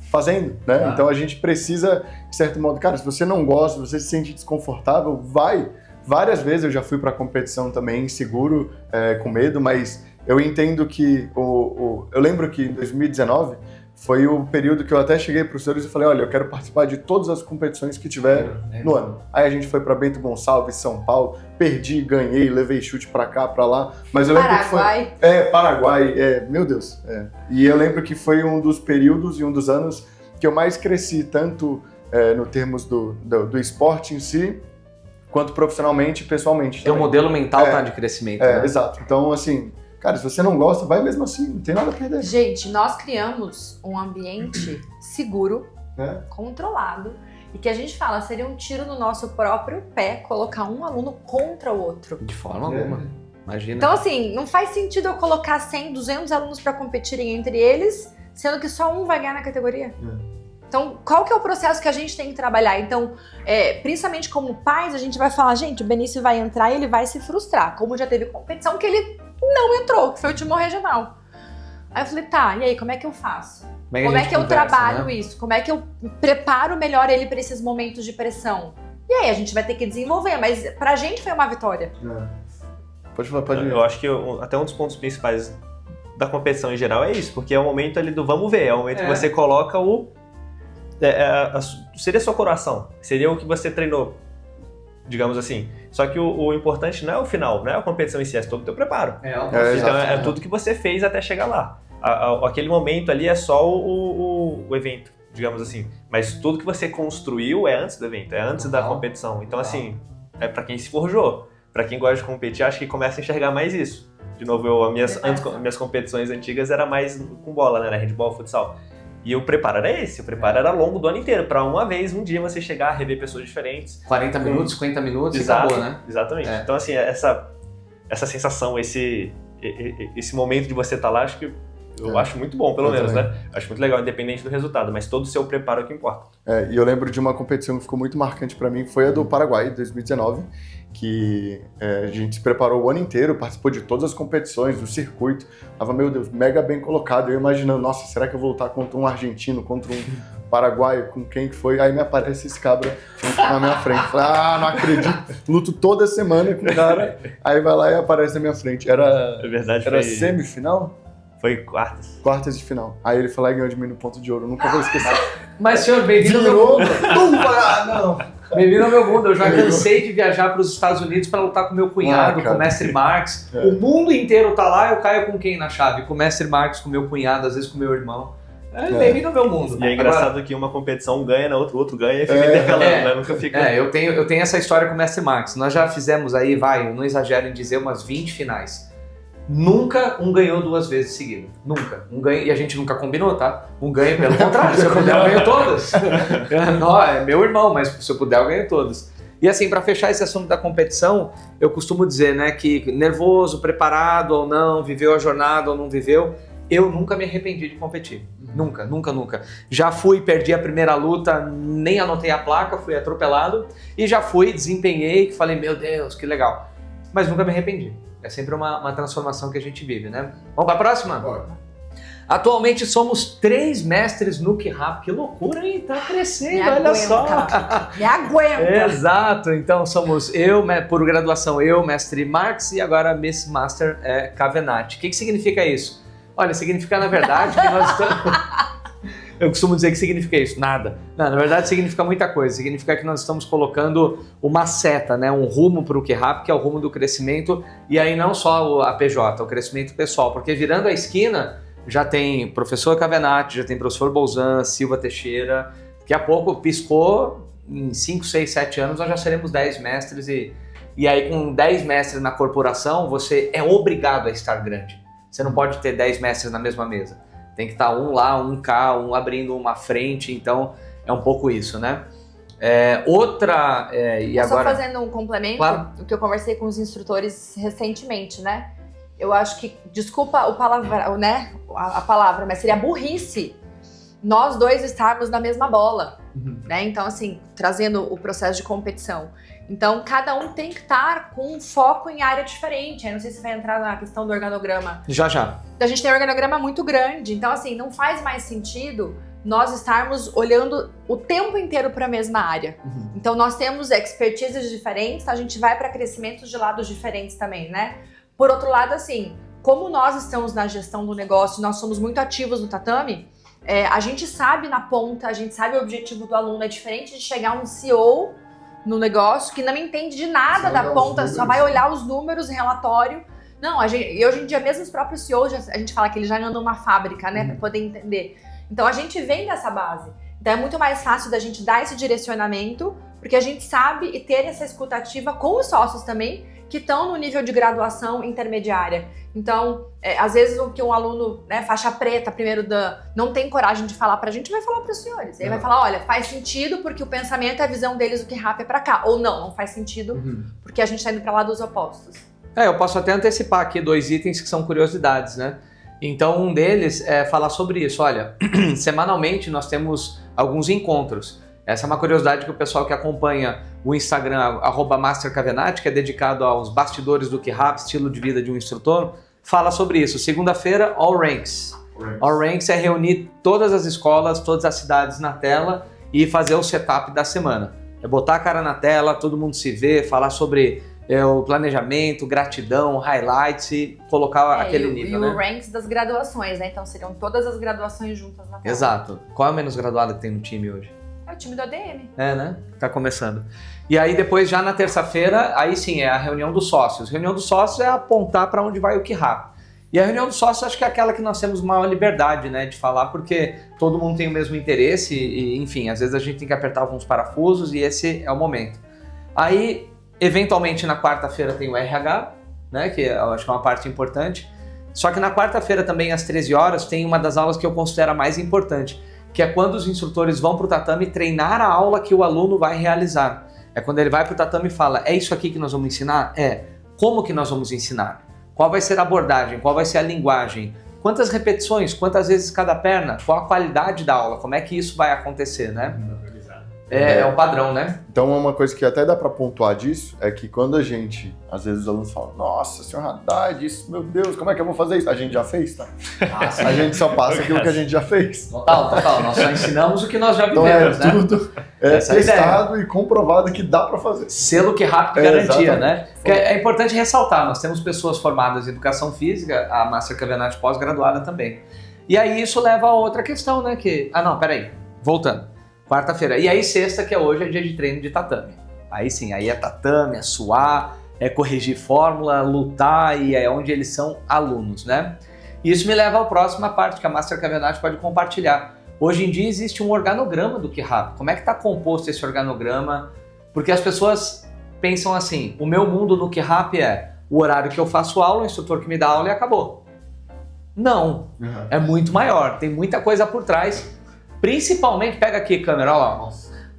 fazendo, né? Então a gente precisa, de certo modo, cara, se você não gosta, se você se sente desconfortável, vai. Várias vezes eu já fui pra competição também, inseguro, com medo, mas eu entendo que eu lembro que em 2019 foi o período que eu até cheguei para os senhores e falei, olha, eu quero participar de todas as competições que tiver no ano. Aí a gente foi para Bento Gonçalves, São Paulo, perdi, ganhei, levei chute para cá, para lá. Mas eu lembro Paraguai. que foi... Paraguai, meu Deus. E eu lembro que foi um dos períodos e um dos anos que eu mais cresci, tanto no termos do esporte em si, quanto profissionalmente e pessoalmente. Teu modelo mental tá de crescimento, né? Exato. Então, assim... Cara, se você não gosta, vai mesmo assim, não tem nada a perder. Gente, nós criamos um ambiente seguro, controlado, e que a gente fala, seria um tiro no nosso próprio pé colocar um aluno contra o outro. De forma alguma. Imagina. Então, assim, não faz sentido eu colocar 100, 200 alunos para competirem entre eles, sendo que só um vai ganhar na categoria. Então, qual que é o processo que a gente tem que trabalhar? Então, principalmente como pais, a gente vai falar, gente, o Benício vai entrar e ele vai se frustrar. Como já teve competição que ele não entrou, que foi o último regional. Aí eu falei, tá, e aí, como é que eu faço? Como é que eu trabalho isso? Como é que eu preparo melhor ele para esses momentos de pressão? E aí, a gente vai ter que desenvolver, mas pra gente foi uma vitória. Pode falar, pode ir. Eu acho que até um dos pontos principais da competição em geral é isso, porque é o momento ali do vamos ver, é o momento que você coloca seria seu coração, seria o que você treinou, digamos assim. Só que o importante não é o final, não é a competição em si, é todo o teu preparo. Então é tudo que você fez até chegar lá. Aquele momento ali é só o evento, digamos assim. Mas tudo que você construiu é antes do evento, é antes da competição. Então assim, é pra quem se forjou. Pra quem gosta de competir, acho que começa a enxergar mais isso. De novo, minhas competições antigas era mais com bola, né? Era handball, futsal. E o preparo era esse, o preparo era ao longo do ano inteiro, pra uma vez, um dia você chegar a rever pessoas diferentes. 40 minutos, 50 minutos Exato, e acabou, né? Exatamente. Então assim, essa sensação, esse momento de você estar lá, acho que eu acho muito bom, pelo menos, né? Acho muito legal, independente do resultado, mas todo o seu preparo é o que importa. E eu lembro de uma competição que ficou muito marcante pra mim, que foi a do Paraguai, 2019, que a gente se preparou o ano inteiro, participou de todas as competições, do circuito, tava, meu Deus, mega bem colocado, eu imaginando, nossa, será que eu vou lutar contra um argentino, contra um paraguaio, com quem que foi? Aí me aparece esse cabra na minha frente, falei, não acredito, luto toda semana com o cara, aí vai lá e aparece na minha frente, era semifinal? Foi quartas. Quartas de final. Aí ele foi lá e ganhou de mim no ponto de ouro. Nunca vou esquecer. Mas, senhor, bem-vindo ao meu mundo. Bem-vindo ao meu mundo. Eu já cansei de viajar para os Estados Unidos para lutar com meu cunhado, com o Mestre Marques. O mundo inteiro tá lá, eu caio com quem na chave? Com o Mestre Marques, com meu cunhado, às vezes com meu irmão. Bem-vindo ao meu mundo. E é engraçado que uma competição ganha, na outra, o outro ganha e fica intercalando, né? Nunca fica... eu tenho essa história com o Mestre Marques. Nós já fizemos aí, eu não exagero em dizer, umas 20 finais. Nunca um ganhou 2 vezes seguidas. Nunca. Um ganha, e a gente nunca combinou, tá? Um ganha pelo contrário. Se eu puder, eu ganho todas. Não, é meu irmão, mas se eu puder, eu ganho todas. E assim, para fechar esse assunto da competição, eu costumo dizer, né, que nervoso, preparado ou não, viveu a jornada ou não viveu, eu nunca me arrependi de competir. Nunca, nunca, nunca. Já fui, perdi a primeira luta, nem anotei a placa, fui atropelado. E já fui, desempenhei, falei, meu Deus, que legal. Mas nunca me arrependi. É sempre uma transformação que a gente vive, né? Vamos para a próxima? Bora. Atualmente somos 3 mestres no K-Rap. Que loucura, hein? Tá crescendo, olha só. Me aguenta. Exato. Então somos eu, por graduação, eu, mestre Marx, e agora Miss Master Cavenati. O que significa isso? Olha, significa na verdade que nós estamos... Eu costumo dizer que significa isso, nada. Não, na verdade significa muita coisa. Significa que nós estamos colocando uma seta, né? Um rumo para o K-Rap, que é o rumo do crescimento. E aí não só a PJ, o crescimento pessoal. Porque virando a esquina... Já tem professor Cavenati, já tem professor Bolzan, Silva Teixeira. Daqui a pouco piscou, em 5, 6, 7 anos nós já seremos 10 mestres. E aí com 10 mestres na corporação, você é obrigado a estar grande. Você não pode ter 10 mestres na mesma mesa. Tem que estar um lá, um cá, um abrindo uma frente. Então é um pouco isso, né? E Só agora... fazendo um complemento, Claro. o que eu conversei com os instrutores recentemente, né? Eu acho que, desculpa o palavra, né, a palavra, mas seria burrice nós dois estarmos na mesma bola, né? Então, assim, trazendo o processo de competição. Então, cada um tem que estar com um foco em área diferente. Eu não sei se vai entrar na questão do organograma. Já. A gente tem um organograma muito grande, então, assim, não faz mais sentido nós estarmos olhando o tempo inteiro para a mesma área. Então, nós temos expertises diferentes, a gente vai para crescimentos de lados diferentes também, né? Por outro lado, assim, como nós estamos na gestão do negócio, nós somos muito ativos no tatame, a gente sabe na ponta, a gente sabe o objetivo do aluno. É diferente de chegar um CEO no negócio que não entende de nada da ponta, só vai olhar os números, relatório. Não, e hoje em dia mesmo os próprios CEOs, a gente fala que eles já andam numa fábrica, né, para poder entender. Então a gente vem dessa base. Então é muito mais fácil da gente dar esse direcionamento, porque a gente sabe e ter essa escutativa com os sócios também, que estão no nível de graduação intermediária. Então, às vezes o que um aluno, né, faixa preta, primeiro não tem coragem de falar pra gente, vai falar pros senhores. Ele vai falar, olha, faz sentido porque o pensamento e a visão deles, o que rap é pra cá. Ou não faz sentido porque a gente tá indo pra lá dos opostos. Eu posso até antecipar aqui 2 itens que são curiosidades, né? Então, um deles é falar sobre isso. Olha, semanalmente nós temos alguns encontros. Essa é uma curiosidade que o pessoal que acompanha o Instagram, @MasterCavenati, que é dedicado aos bastidores do K-Rap, estilo de vida de um instrutor, fala sobre isso. Segunda-feira, All Ranks. All Ranks é reunir todas as escolas, todas as cidades na tela e fazer o setup da semana. É botar a cara na tela, todo mundo se vê, falar sobre o planejamento, gratidão, highlights e colocar aquele nível, né? E o ranks das graduações, né? Então seriam todas as graduações juntas na tela. Exato. Qual é o menos graduado que tem no time hoje? É o time do ADM. Né? Tá começando. E aí depois, já na terça-feira, aí sim, é a reunião dos sócios. A reunião dos sócios é apontar para onde vai o K-Rap. E a reunião dos sócios acho que é aquela que nós temos maior liberdade, né, de falar, porque todo mundo tem o mesmo interesse e, enfim, às vezes a gente tem que apertar alguns parafusos e esse é o momento. Aí, eventualmente, na quarta-feira tem o RH, né, que eu acho que é uma parte importante. Só que na quarta-feira também, às 13 horas, tem uma das aulas que eu considero a mais importante, que é quando os instrutores vão para o tatame treinar a aula que o aluno vai realizar. É quando ele vai para o tatame e fala, é isso aqui que nós vamos ensinar? Como que nós vamos ensinar? Qual vai ser a abordagem? Qual vai ser a linguagem? Quantas repetições? Quantas vezes cada perna? Qual a qualidade da aula? Como é que isso vai acontecer, né? É o padrão, né? Então, uma coisa que até dá pra pontuar disso é que quando a gente, às vezes os alunos falam, nossa, senhor Haddad, isso, meu Deus, como é que eu vou fazer isso? A gente já fez, tá? A gente só passa aquilo que a gente já fez. Total. Nós só ensinamos o que nós já Então vivemos, né? Tudo testado e comprovado que dá pra fazer. Selo que rápido garantia, exatamente. né? Porque é importante ressaltar, nós temos pessoas formadas em educação física, a Master Cavenati pós-graduada também. E aí isso leva a outra questão, né? Voltando. Quarta-feira. E aí sexta, que é hoje, é dia de treino de tatame. Aí sim, aí é tatame, é suar, é corrigir fórmula, lutar, e é onde eles são alunos, né? E isso me leva à próxima parte que a Master Cavenati pode compartilhar. Hoje em dia existe um organograma do K-Rap. Como é que está composto esse organograma? Porque as pessoas pensam assim, o meu mundo no K-Rap é o horário que eu faço aula, o instrutor que me dá aula e acabou. Não, é muito maior, tem muita coisa por trás. Principalmente, pega aqui câmera, olha lá.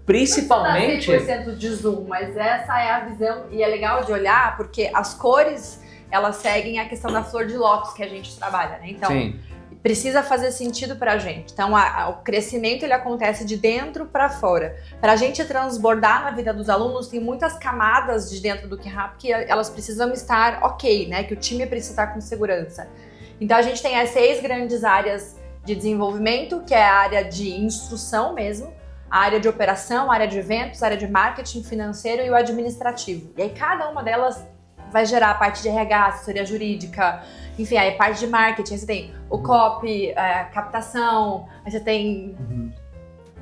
Principalmente... Não dá 100% de zoom, mas essa é a visão, e é legal de olhar, porque as cores, elas seguem a questão da flor de lótus que a gente trabalha, né? Então, sim. precisa fazer sentido pra gente. Então, o crescimento ele acontece de dentro para fora. Pra gente transbordar na vida dos alunos, tem muitas camadas de dentro do QRAP que elas precisam estar ok, né? Que o time precisa estar com segurança. Então, a gente tem as 6 grandes áreas de desenvolvimento, que é a área de instrução mesmo, a área de operação, a área de eventos, a área de marketing financeiro e o administrativo. E aí, cada uma delas vai gerar a parte de RH, assessoria jurídica, enfim, aí parte de marketing, aí você tem o copy, captação, aí você tem...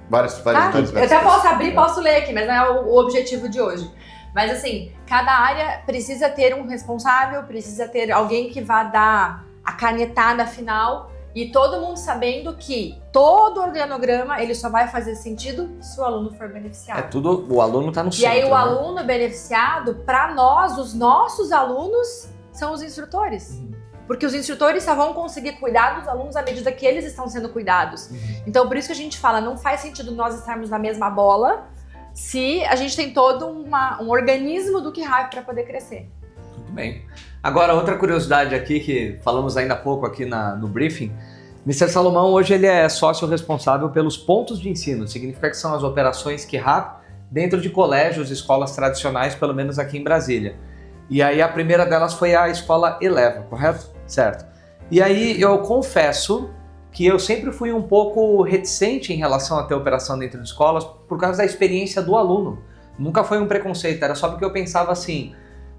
Várias eu até posso abrir, posso ler aqui, mas não é o objetivo de hoje. Mas assim, cada área precisa ter um responsável, precisa ter alguém que vá dar a canetada final e todo mundo sabendo que todo organograma ele só vai fazer sentido se o aluno for beneficiado. O aluno está no centro. E aí o aluno beneficiado, para nós, os nossos alunos, são os instrutores. Porque os instrutores só vão conseguir cuidar dos alunos à medida que eles estão sendo cuidados. Então, por isso que a gente fala, não faz sentido nós estarmos na mesma bola se a gente tem todo um organismo do QRAP para poder crescer. Muito bem. Agora, outra curiosidade aqui, que falamos ainda há pouco aqui no briefing, Mr. Salomão hoje ele é sócio responsável pelos pontos de ensino, significa que são as operações QRAP dentro de colégios e escolas tradicionais, pelo menos aqui em Brasília. E aí a primeira delas foi a escola Eleva, correto? Certo. E aí eu confesso que eu sempre fui um pouco reticente em relação a ter operação dentro de escolas por causa da experiência do aluno. Nunca foi um preconceito, era só porque eu pensava assim,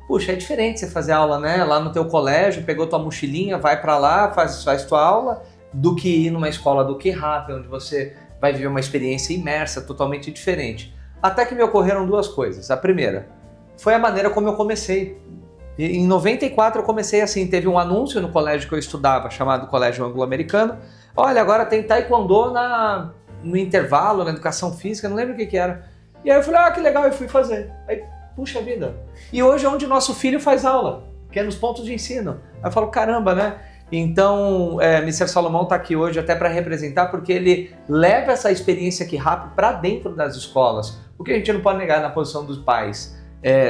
puxa, é diferente você fazer aula, né, lá no teu colégio, pegou tua mochilinha, vai pra lá, faz tua aula, do que ir numa escola do QRAP, onde você vai viver uma experiência imersa, totalmente diferente. Até que me ocorreram 2 coisas. A primeira foi a maneira como eu comecei. Em 94 eu comecei assim, teve um anúncio no colégio que eu estudava, chamado Colégio Anglo-Americano. Olha, agora tem taekwondo no intervalo, na educação física, não lembro o que era. E aí eu falei, que legal, eu fui fazer. Aí, puxa vida. E hoje é onde nosso filho faz aula, que é nos pontos de ensino. Aí eu falo, caramba, né? Então, Mr. Salomão está aqui hoje até para representar, porque ele leva essa experiência QRAP para dentro das escolas. O que a gente não pode negar na posição dos pais.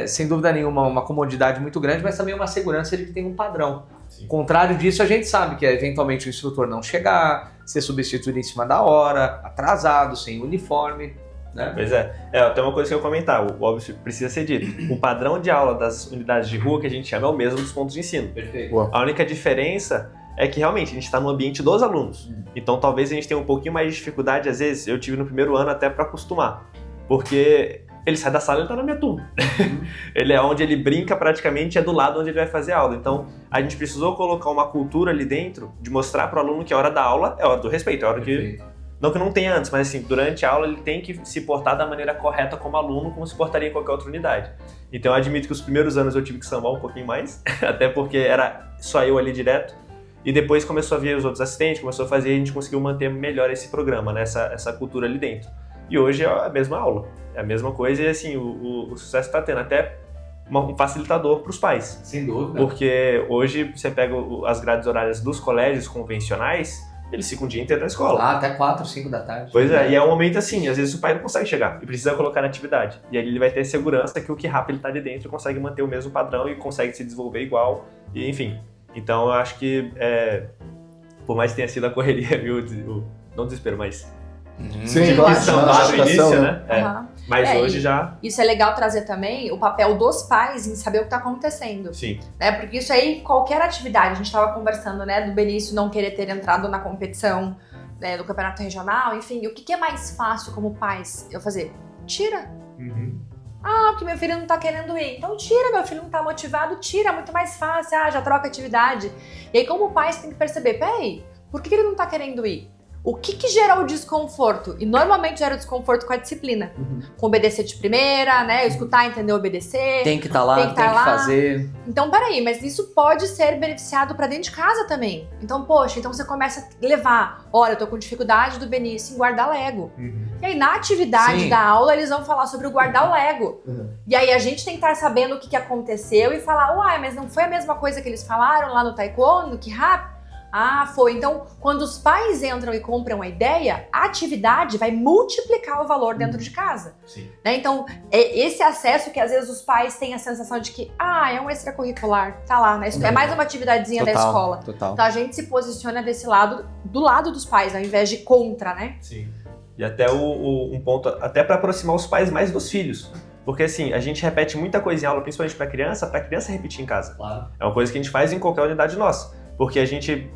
Sem dúvida nenhuma, uma comodidade muito grande, mas também uma segurança de que tem um padrão. Sim. Contrário disso, a gente sabe que eventualmente o instrutor não chegar, ser substituído em cima da hora, atrasado, sem uniforme. Né? Pois tem uma coisa que eu ia comentar, o óbvio precisa ser dito. O padrão de aula das unidades de rua que a gente chama é o mesmo dos pontos de ensino. Perfeito. A única diferença é que realmente a gente está no ambiente dos alunos. Então talvez a gente tenha um pouquinho mais de dificuldade, às vezes eu tive no primeiro ano até para acostumar. Porque ele sai da sala e ele tá na minha turma. Ele é onde ele brinca praticamente, é do lado onde ele vai fazer aula. Então, a gente precisou colocar uma cultura ali dentro de mostrar para o aluno que a hora da aula é hora do respeito, é hora que... Não que não tenha antes, mas assim, durante a aula ele tem que se portar da maneira correta como aluno, como se portaria em qualquer outra unidade. Então, eu admito que os primeiros anos eu tive que sambar um pouquinho mais, até porque era só eu ali direto. E depois começou a vir os outros assistentes, começou a fazer e a gente conseguiu manter melhor esse programa, né? essa cultura ali dentro. E hoje é a mesma aula, é a mesma coisa e assim, o sucesso está tendo até um facilitador para os pais. Sem dúvida. Porque hoje você pega as grades horárias dos colégios convencionais, eles ficam o dia inteiro na escola. Até 4, 5 da tarde. Pois e é um momento assim, às vezes o pai não consegue chegar e precisa colocar na atividade. E aí ele vai ter segurança que o QRAP ele está ali dentro e consegue manter o mesmo padrão e consegue se desenvolver igual, e enfim. Então eu acho que, por mais que tenha sido a correria, viu, não desespero, mas... Sim, claro. No início, né? Mas hoje já... Isso é legal trazer também o papel dos pais em saber o que está acontecendo. Sim. Né? Porque isso aí, qualquer atividade, a gente estava conversando, né, do Benício não querer ter entrado na competição, né, do campeonato regional, enfim, o que é mais fácil como pais eu fazer? Tira. Porque meu filho não tá querendo ir. Então tira, meu filho não tá motivado, tira, muito mais fácil, já troca atividade. E aí como pais tem que perceber, peraí, por que ele não tá querendo ir? O que gera o desconforto? E normalmente gera o desconforto com a disciplina. Com obedecer de primeira, né? Escutar, entender, obedecer. Tem que estar lá, tem que fazer. Então, peraí, mas isso pode ser beneficiado pra dentro de casa também. Então, poxa, então você começa a levar. Olha, eu tô com dificuldade do Benício em guardar Lego. E aí, na atividade da aula, eles vão falar sobre o guardar o Lego. E aí, a gente tem que estar sabendo o que aconteceu e falar, mas não foi a mesma coisa que eles falaram lá no Taekwondo, no QRAP? Ah, foi. Então, quando os pais entram e compram a ideia, a atividade vai multiplicar o valor dentro de casa. Sim. Né? Então, é esse acesso que às vezes os pais têm a sensação de que, é um extracurricular, tá lá, né? É mais uma atividadezinha da escola. Total. Então, a gente se posiciona desse lado, do lado dos pais, ao invés de contra, né? Sim. E até um ponto, até para aproximar os pais mais dos filhos. Porque assim, a gente repete muita coisa em aula, principalmente para criança repetir em casa. Claro. É uma coisa que a gente faz em qualquer unidade nossa. Porque a gente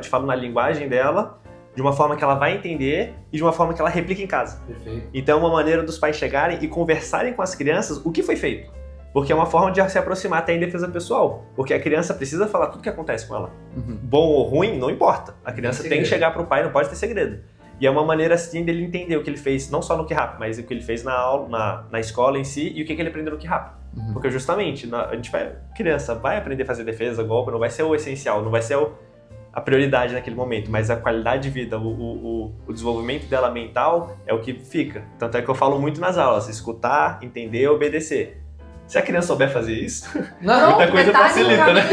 fala na linguagem dela, de uma forma que ela vai entender e de uma forma que ela replica em casa. Perfeito. Então é uma maneira dos pais chegarem e conversarem com as crianças o que foi feito. Porque é uma forma de se aproximar até em defesa pessoal. Porque a criança precisa falar tudo o que acontece com ela. Bom ou ruim, não importa. A criança tem que chegar pro pai, não pode ter segredo. E é uma maneira assim dele entender o que ele fez, não só no QRAP, mas o que ele fez na aula, na escola em si e o que ele aprendeu no QRAP. Porque justamente, criança vai aprender a fazer defesa, golpe, não vai ser o essencial, não vai ser a prioridade naquele momento, mas a qualidade de vida, o desenvolvimento dela mental é o que fica. Tanto é que eu falo muito nas aulas, escutar, entender, obedecer. Se a criança souber fazer isso, muita coisa facilita, né?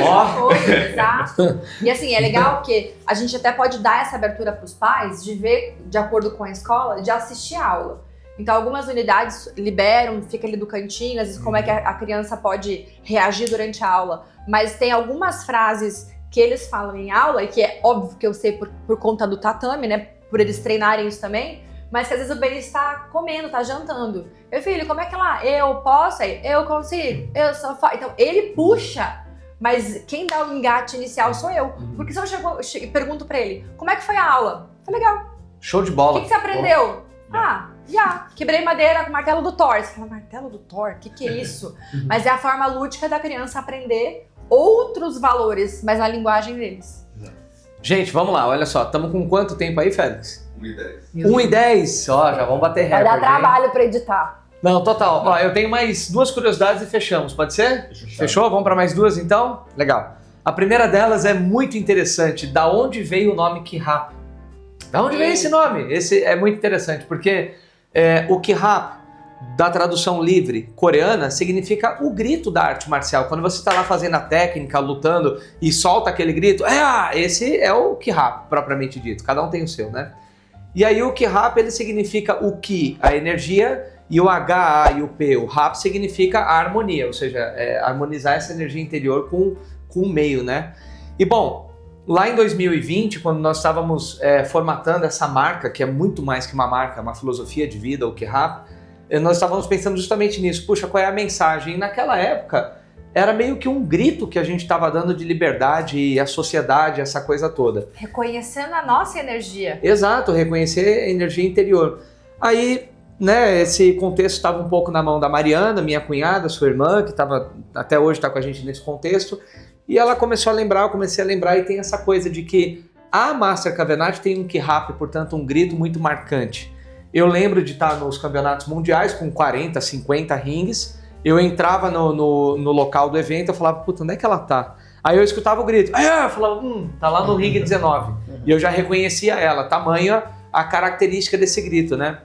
Exato. E assim, é legal que a gente até pode dar essa abertura para os pais de ver, de acordo com a escola, de assistir a aula. Então, algumas unidades liberam, fica ali do cantinho, às vezes como é que a criança pode reagir durante a aula. Mas tem algumas frases que eles falam em aula, e que é óbvio que eu sei por conta do tatame, né? Por eles treinarem isso também. Mas que às vezes o Ben está comendo, está jantando. Meu filho, como é que lá? Eu posso? Eu consigo? Eu sou forte. Então, ele puxa, mas quem dá o engate inicial sou eu. Porque se eu chego e pergunto pra ele, como é que foi a aula? Foi legal. Show de bola. O que você aprendeu? Quebrei madeira com o martelo do Thor. Você fala, martelo do Thor? O que é isso? Mas é a forma lúdica da criança aprender outros valores, mas na linguagem deles. Gente, vamos lá, olha só. Estamos com quanto tempo aí, Félix? 1:10. 1:10? Ó, já vamos bater recorde. Vai dar trabalho pra editar. Não, total. Ó, eu tenho mais 2 curiosidades e fechamos, pode ser? Fechou? Vamos para mais 2 então? Legal. A primeira delas é muito interessante. Da onde veio o nome QRAP? Da onde veio esse nome? Esse é muito interessante, porque o QRAP, da tradução livre coreana, significa o grito da arte marcial. Quando você está lá fazendo a técnica, lutando e solta aquele grito, esse é o QRAP, propriamente dito. Cada um tem o seu, né? E aí o QRAP, ele significa o Ki, a energia, e o H, A e o P, o RAP, significa a harmonia, ou seja, harmonizar essa energia interior com o meio, né? E bom, lá em 2020, quando nós estávamos formatando essa marca, que é muito mais que uma marca, uma filosofia de vida, o QRAP, nós estávamos pensando justamente nisso. Puxa, qual é a mensagem? E naquela época, era meio que um grito que a gente estava dando de liberdade e a sociedade, essa coisa toda. Reconhecendo a nossa energia. Exato, reconhecer a energia interior. Aí, né, esse contexto estava um pouco na mão da Mariana, minha cunhada, sua irmã, que até hoje está com a gente nesse contexto, e ela começou a lembrar, eu comecei a lembrar, e tem essa coisa de que a Master Cavenagh tem um QRAP, portanto um grito muito marcante. Eu lembro de estar nos campeonatos mundiais com 40, 50 rings, eu entrava no local do evento, eu falava, puta, onde é que ela tá? Aí eu escutava o grito, eu falava, tá lá no ring 19. E eu já reconhecia ela, tamanha a característica desse grito, né?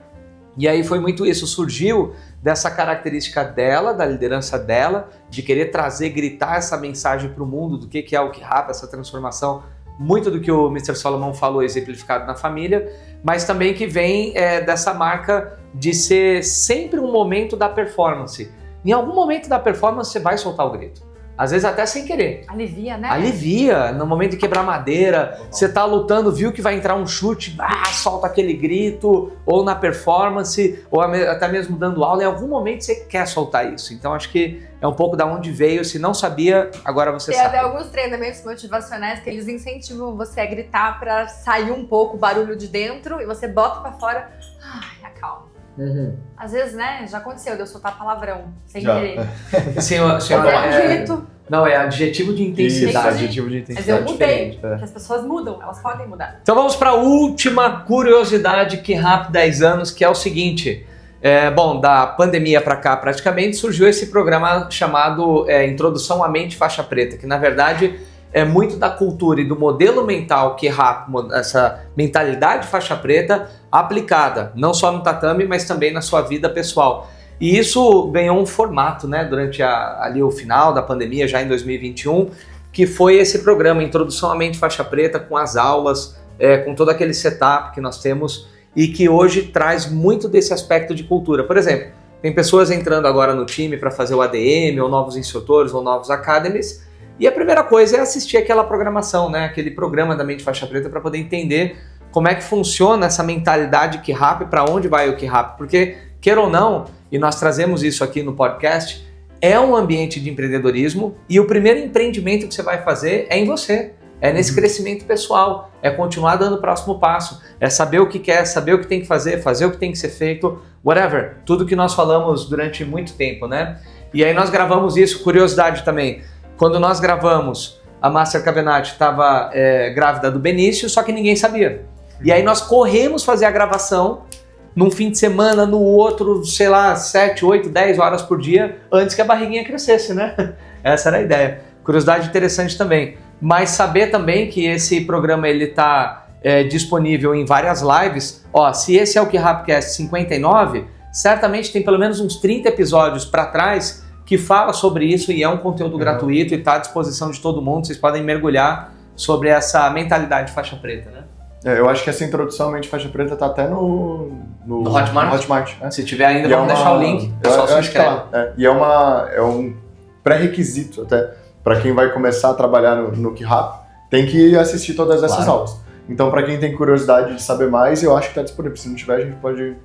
E aí foi muito isso, surgiu dessa característica dela, da liderança dela, de querer trazer, gritar essa mensagem para o mundo do que é o QRAP, essa transformação, muito do que o Mr. Solomon falou, exemplificado na família, mas também que vem dessa marca de ser sempre um momento da performance. Em algum momento da performance você vai soltar o grito. Às vezes até sem querer. Alivia, né? Alivia, no momento de quebrar madeira, você tá lutando, viu que vai entrar um chute, solta aquele grito, ou na performance, ou até mesmo dando aula, em algum momento você quer soltar isso. Então acho que é um pouco da onde veio, se não sabia, agora você sabe. Tem até alguns treinamentos motivacionais que eles incentivam você a gritar pra sair um pouco o barulho de dentro, e você bota pra fora, acalma. Às vezes, né, já aconteceu de eu soltar palavrão sem querer. Senhora, não, é adjetivo de intensidade. Isso, adjetivo de intensidade. Mas eu mudei, porque as pessoas mudam, elas podem mudar. Então vamos para a última curiosidade QRAP 10 anos, que é o seguinte. Da pandemia para cá praticamente surgiu esse programa chamado Introdução à Mente Faixa Preta, que na verdade é muito da cultura e do modelo mental QRAP, essa mentalidade faixa preta aplicada, não só no tatame, mas também na sua vida pessoal. E isso ganhou um formato, né, durante ali o final da pandemia, já em 2021, que foi esse programa, Introdução à Mente Faixa Preta, com as aulas, com todo aquele setup que nós temos e que hoje traz muito desse aspecto de cultura. Por exemplo, tem pessoas entrando agora no time para fazer o ADM, ou novos instrutores, ou novos academies, e a primeira coisa é assistir aquela programação, né? Aquele programa da Mente Faixa Preta para poder entender como é que funciona essa mentalidade K-Rap, para onde vai o K-Rap, porque, queira ou não, e nós trazemos isso aqui no podcast, é um ambiente de empreendedorismo e o primeiro empreendimento que você vai fazer é em você. É nesse crescimento pessoal, é continuar dando o próximo passo, é saber o que quer, saber o que tem que fazer o que tem que ser feito, whatever. Tudo que nós falamos durante muito tempo, né? E aí nós gravamos isso, curiosidade também. Quando nós gravamos, a Master Cavenati estava grávida do Benício, só que ninguém sabia. E aí nós corremos fazer a gravação num fim de semana, no outro, sei lá, 7, 8, 10 horas por dia, antes que a barriguinha crescesse, né? Essa era a ideia. Curiosidade interessante também. Mas saber também que esse programa ele está disponível em várias lives. Ó, se esse é o K-Rapcast 59, certamente tem pelo menos uns 30 episódios para trás que fala sobre isso e é um conteúdo gratuito e está à disposição de todo mundo. Vocês podem mergulhar sobre essa mentalidade faixa preta, né? Eu acho que essa introdução à Mente Faixa Preta está até no Hotmart. Né? Se tiver ainda, vamos deixar o link. Eu acho que tá lá. E é um pré-requisito até para quem vai começar a trabalhar no K-Rap, tem que assistir todas essas aulas. Então, para quem tem curiosidade de saber mais, eu acho que está disponível. Se não tiver, a gente pode...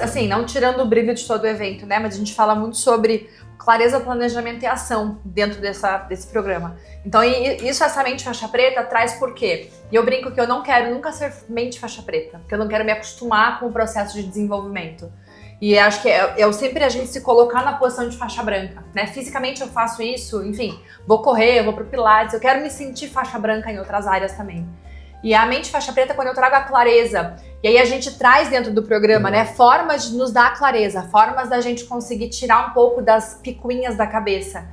assim, não tirando o brilho de todo o evento, né? Mas a gente fala muito sobre clareza, planejamento e ação dentro desse programa. Então, isso essa mente faixa preta traz por quê? E eu brinco que eu não quero nunca ser mente faixa preta, porque eu não quero me acostumar com o processo de desenvolvimento. E acho que sempre a gente se colocar na posição de faixa branca, né? Fisicamente eu faço isso, enfim, vou correr, eu vou pro Pilates, eu quero me sentir faixa branca em outras áreas também. E a mente faixa preta, quando eu trago a clareza, e aí a gente traz dentro do programa, né, formas de nos dar a clareza, formas da gente conseguir tirar um pouco das picuinhas da cabeça.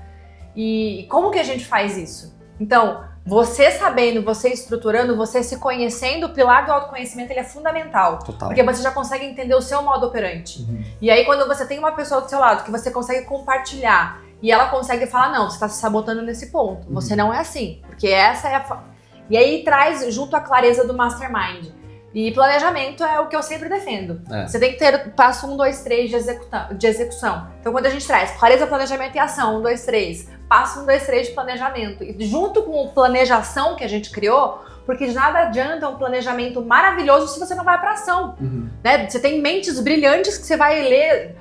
E como que a gente faz isso? Então, você sabendo, você estruturando, você se conhecendo, o pilar do autoconhecimento ele é fundamental. Total. Porque você já consegue entender o seu modo operante. E aí, quando você tem uma pessoa do seu lado que você consegue compartilhar e ela consegue falar, não, você está se sabotando nesse ponto, você não é assim, porque essa é a... E aí traz junto a clareza do Mastermind. E planejamento é o que eu sempre defendo. Você tem que ter passo 1, 2, 3 de execução. Então, quando a gente traz clareza, planejamento e ação, 1, 2, 3, passo 1, 2, 3 de planejamento. E junto com o planejação que a gente criou, porque de nada adianta um planejamento maravilhoso se você não vai para ação. Né? Você tem mentes brilhantes que você vai ler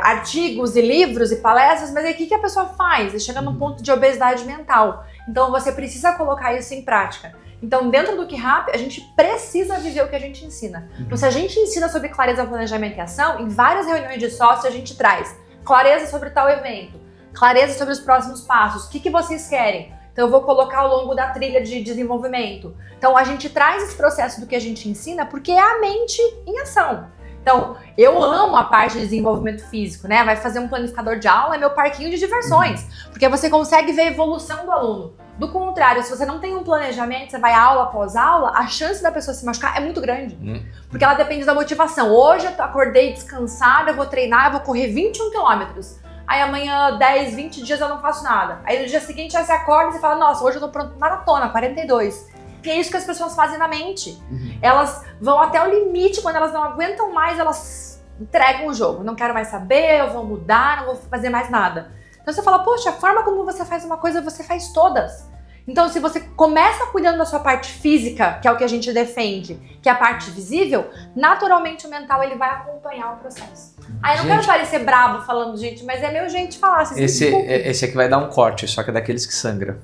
artigos e livros e palestras, mas aí o que a pessoa faz? Chega num ponto de obesidade mental. Então, você precisa colocar isso em prática. Então, dentro do K-Rap, a gente precisa viver o que a gente ensina. Então, se a gente ensina sobre clareza, planejamento e ação, em várias reuniões de sócio a gente traz clareza sobre tal evento, clareza sobre os próximos passos, o que vocês querem. Então, eu vou colocar ao longo da trilha de desenvolvimento. Então, a gente traz esse processo do que a gente ensina porque é a mente em ação. Então, eu amo a parte de desenvolvimento físico, né? Vai fazer um planificador de aula, é meu parquinho de diversões, porque você consegue ver a evolução do aluno. Do contrário, se você não tem um planejamento, você vai aula após aula, a chance da pessoa se machucar é muito grande, porque ela depende da motivação. Hoje eu acordei descansada, eu vou treinar, eu vou correr 21 quilômetros. Aí amanhã, 10, 20 dias eu não faço nada. Aí no dia seguinte você acorda e fala, nossa, hoje eu tô pronto pra maratona, 42. E é isso que as pessoas fazem na mente. Elas vão até o limite, quando elas não aguentam mais, elas entregam o jogo. Não quero mais saber, eu vou mudar, não vou fazer mais nada. Então você fala, poxa, a forma como você faz uma coisa, você faz todas. Então se você começa cuidando da sua parte física, que é o que a gente defende, que é a parte visível, naturalmente o mental ele vai acompanhar o processo. Aí eu não quero parecer brabo falando, gente, mas é meu jeito de falar. Esse aqui vai dar um corte, só que é daqueles que sangra.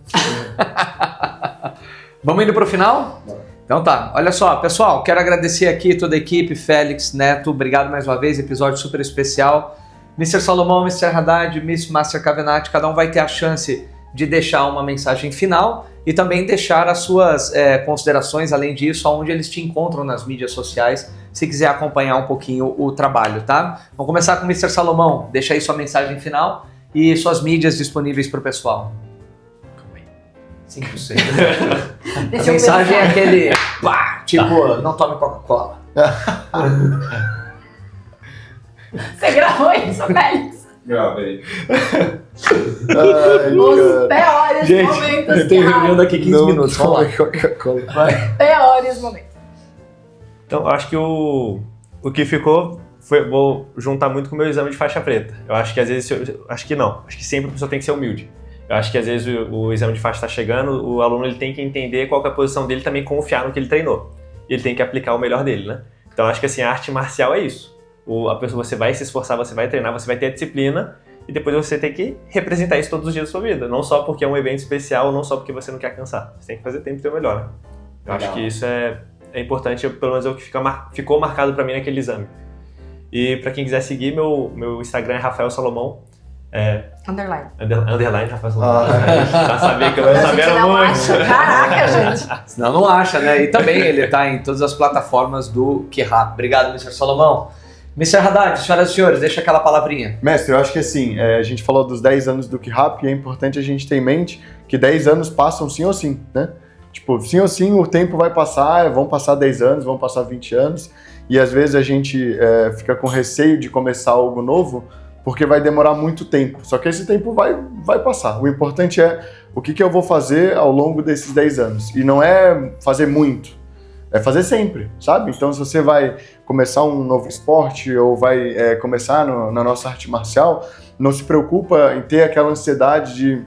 Vamos indo pro final? Então tá, olha só, pessoal, quero agradecer aqui toda a equipe, Félix, Neto, obrigado mais uma vez, episódio super especial. Mr. Salomão, Mr. Haddad, Miss Master Cavenati, cada um vai ter a chance de deixar uma mensagem final e também deixar as suas considerações, além disso, onde eles te encontram nas mídias sociais, se quiser acompanhar um pouquinho o trabalho, tá? Vamos começar com o Mr. Salomão, deixa aí sua mensagem final e suas mídias disponíveis para o pessoal. 5%. A mensagem é aquele, pá, tipo, não tome Coca-Cola. Você gravou isso, Félix? Grava aí. Os piores momentos. Eu tenho reunião daqui 15 minutos. Vamos lá. Coca-Cola. Piores momentos. Então, eu acho que o que ficou foi, vou juntar muito com o meu exame de faixa preta. Eu acho que às vezes, acho que sempre a pessoa tem que ser humilde. Eu acho que às vezes o exame de faixa está chegando, o aluno ele tem que entender qual que é a posição dele, também confiar no que ele treinou. E ele tem que aplicar o melhor dele, né? Então, acho que assim, a arte marcial é isso. A pessoa, você vai se esforçar, você vai treinar, você vai ter a disciplina e depois você tem que representar isso todos os dias da sua vida. Não só porque é um evento especial, não só porque você não quer cansar. Você tem que fazer tempo e ter o melhor, né? Eu acho que isso é importante, pelo menos é o que ficou marcado pra mim naquele exame. E pra quem quiser seguir, meu Instagram é Rafael Salomão. Underline Rafael Salomão. Já sabia que eu não sabia muito. Acha. Caraca, gente. Senão não acha, né? E também ele tá em todas as plataformas do QRAP. Obrigado, Mr. Salomão. Mr. Haddad, senhoras e senhores, deixa aquela palavrinha. Mestre, eu acho que assim, a gente falou dos 10 anos do QRAP e é importante a gente ter em mente que 10 anos passam sim ou sim, né? Tipo, sim ou sim, o tempo vai passar, vão passar 10 anos, vão passar 20 anos, e às vezes a gente fica com receio de começar algo novo, porque vai demorar muito tempo. Só que esse tempo vai passar. O importante é o que eu vou fazer ao longo desses 10 anos. E não é fazer muito, é fazer sempre, sabe? Então, se você vai começar um novo esporte ou vai começar na nossa arte marcial, não se preocupa em ter aquela ansiedade de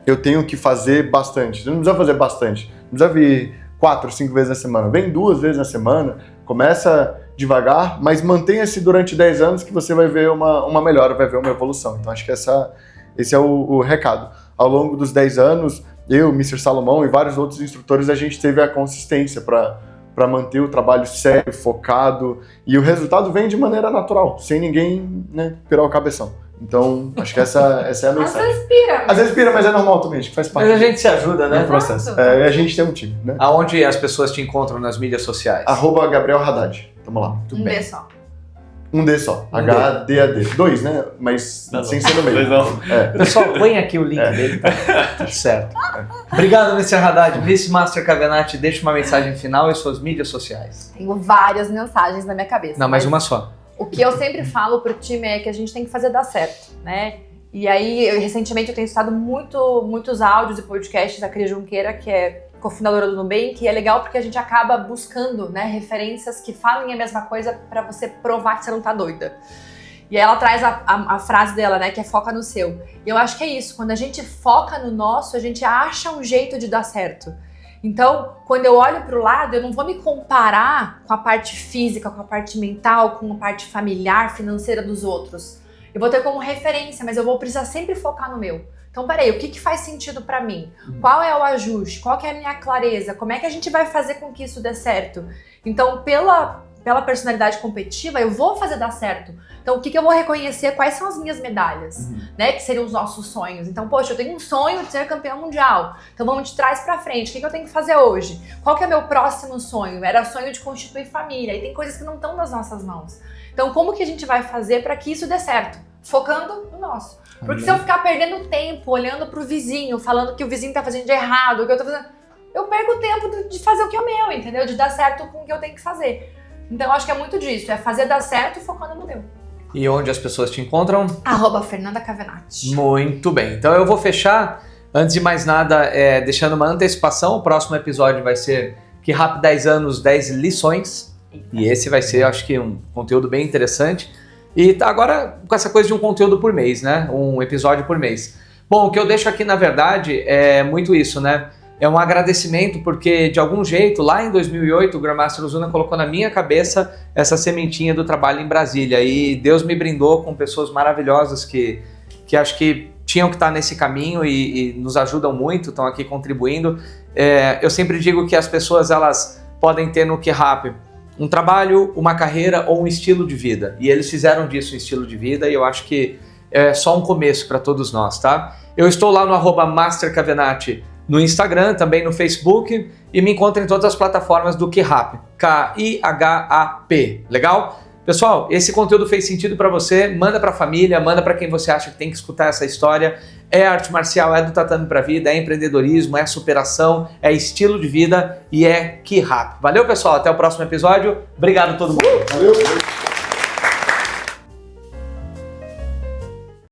eu tenho que fazer bastante. Você não precisa fazer bastante. Não precisa vir 4, 5 vezes na semana. Vem 2 vezes na semana, começa devagar, mas mantenha-se durante 10 anos que você vai ver uma melhora, vai ver uma evolução. Então, acho que esse é o recado. Ao longo dos 10 anos, eu, Mr. Salomão e vários outros instrutores, a gente teve a consistência para manter o trabalho sério, focado, e o resultado vem de maneira natural, sem ninguém, né, pirar o cabeção. Então, acho que essa é a mensagem. Às vezes pira, mas é normal também, acho que faz parte Mas a gente se ajuda, né? do processo. A gente tem um time, né? Aonde as pessoas te encontram nas mídias sociais? @Gabriel Haddad. Tamo lá. Tudo bem. D só. Um D só. HDAD. 2, né? Mas sem ser no meio. Pessoal, põe aqui o link dele, tá tudo certo. Obrigado, Mr. Haddad. Miss Master Cavenati, deixa uma mensagem final e suas mídias sociais. Tenho várias mensagens na minha cabeça. Não, mas uma só. O que eu sempre falo pro time é que a gente tem que fazer dar certo, né? E aí, recentemente eu tenho estudado muitos áudios e podcasts da Cris Junqueira, que é cofundadora do Nubank, e é legal porque a gente acaba buscando, né, referências que falem a mesma coisa para você provar que você não tá doida. E aí ela traz a frase dela, né, que é foca no seu. E eu acho que é isso, quando a gente foca no nosso, a gente acha um jeito de dar certo. Então, quando eu olho pro lado, eu não vou me comparar com a parte física, com a parte mental, com a parte familiar, financeira dos outros. Eu vou ter como referência, mas eu vou precisar sempre focar no meu. Então, peraí, o que faz sentido pra mim? Qual é o ajuste? Qual que é a minha clareza? Como é que a gente vai fazer com que isso dê certo? Então, pela personalidade competitiva, eu vou fazer dar certo. Então, o que eu vou reconhecer? Quais são as minhas medalhas, né? Que seriam os nossos sonhos. Então, poxa, eu tenho um sonho de ser campeão mundial. Então, vamos de trás pra frente. O que eu tenho que fazer hoje? Qual que é o meu próximo sonho? Era o sonho de constituir família. E tem coisas que não estão nas nossas mãos. Então, como que a gente vai fazer para que isso dê certo? Focando no nosso. Porque se eu ficar perdendo tempo, olhando pro vizinho, falando que o vizinho tá fazendo de errado, o que eu tô fazendo, eu perco o tempo de fazer o que é meu, entendeu? De dar certo com o que eu tenho que fazer. Então, eu acho que é muito disso. É fazer dar certo focando no meu. E onde as pessoas te encontram? @Fernanda Cavenati. Muito bem. Então eu vou fechar, antes de mais nada, deixando uma antecipação. O próximo episódio vai ser QRAP 10 anos, 10 lições. E esse vai ser, acho que, um conteúdo bem interessante. E tá agora com essa coisa de um conteúdo por mês, né? Um episódio por mês. Bom, o que eu deixo aqui, na verdade, é muito isso, né? É um agradecimento porque, de algum jeito, lá em 2008, o Grandmaster Ozuna colocou na minha cabeça essa sementinha do trabalho em Brasília. E Deus me brindou com pessoas maravilhosas que acho que tinham que estar nesse caminho e nos ajudam muito, estão aqui contribuindo. Eu sempre digo que as pessoas, elas podem ter no QRAP um trabalho, uma carreira ou um estilo de vida. E eles fizeram disso um estilo de vida e eu acho que é só um começo para todos nós, tá? Eu estou lá no @MasterCavenati no Instagram, também no Facebook, e me encontra em todas as plataformas do QRAP, KIHAP, legal? Pessoal, esse conteúdo fez sentido para você, manda para a família, manda para quem você acha que tem que escutar essa história. É arte marcial, é do tatame para a vida, é empreendedorismo, é superação, é estilo de vida e é QRAP. Valeu, pessoal, até o próximo episódio. Obrigado a todo mundo. Valeu.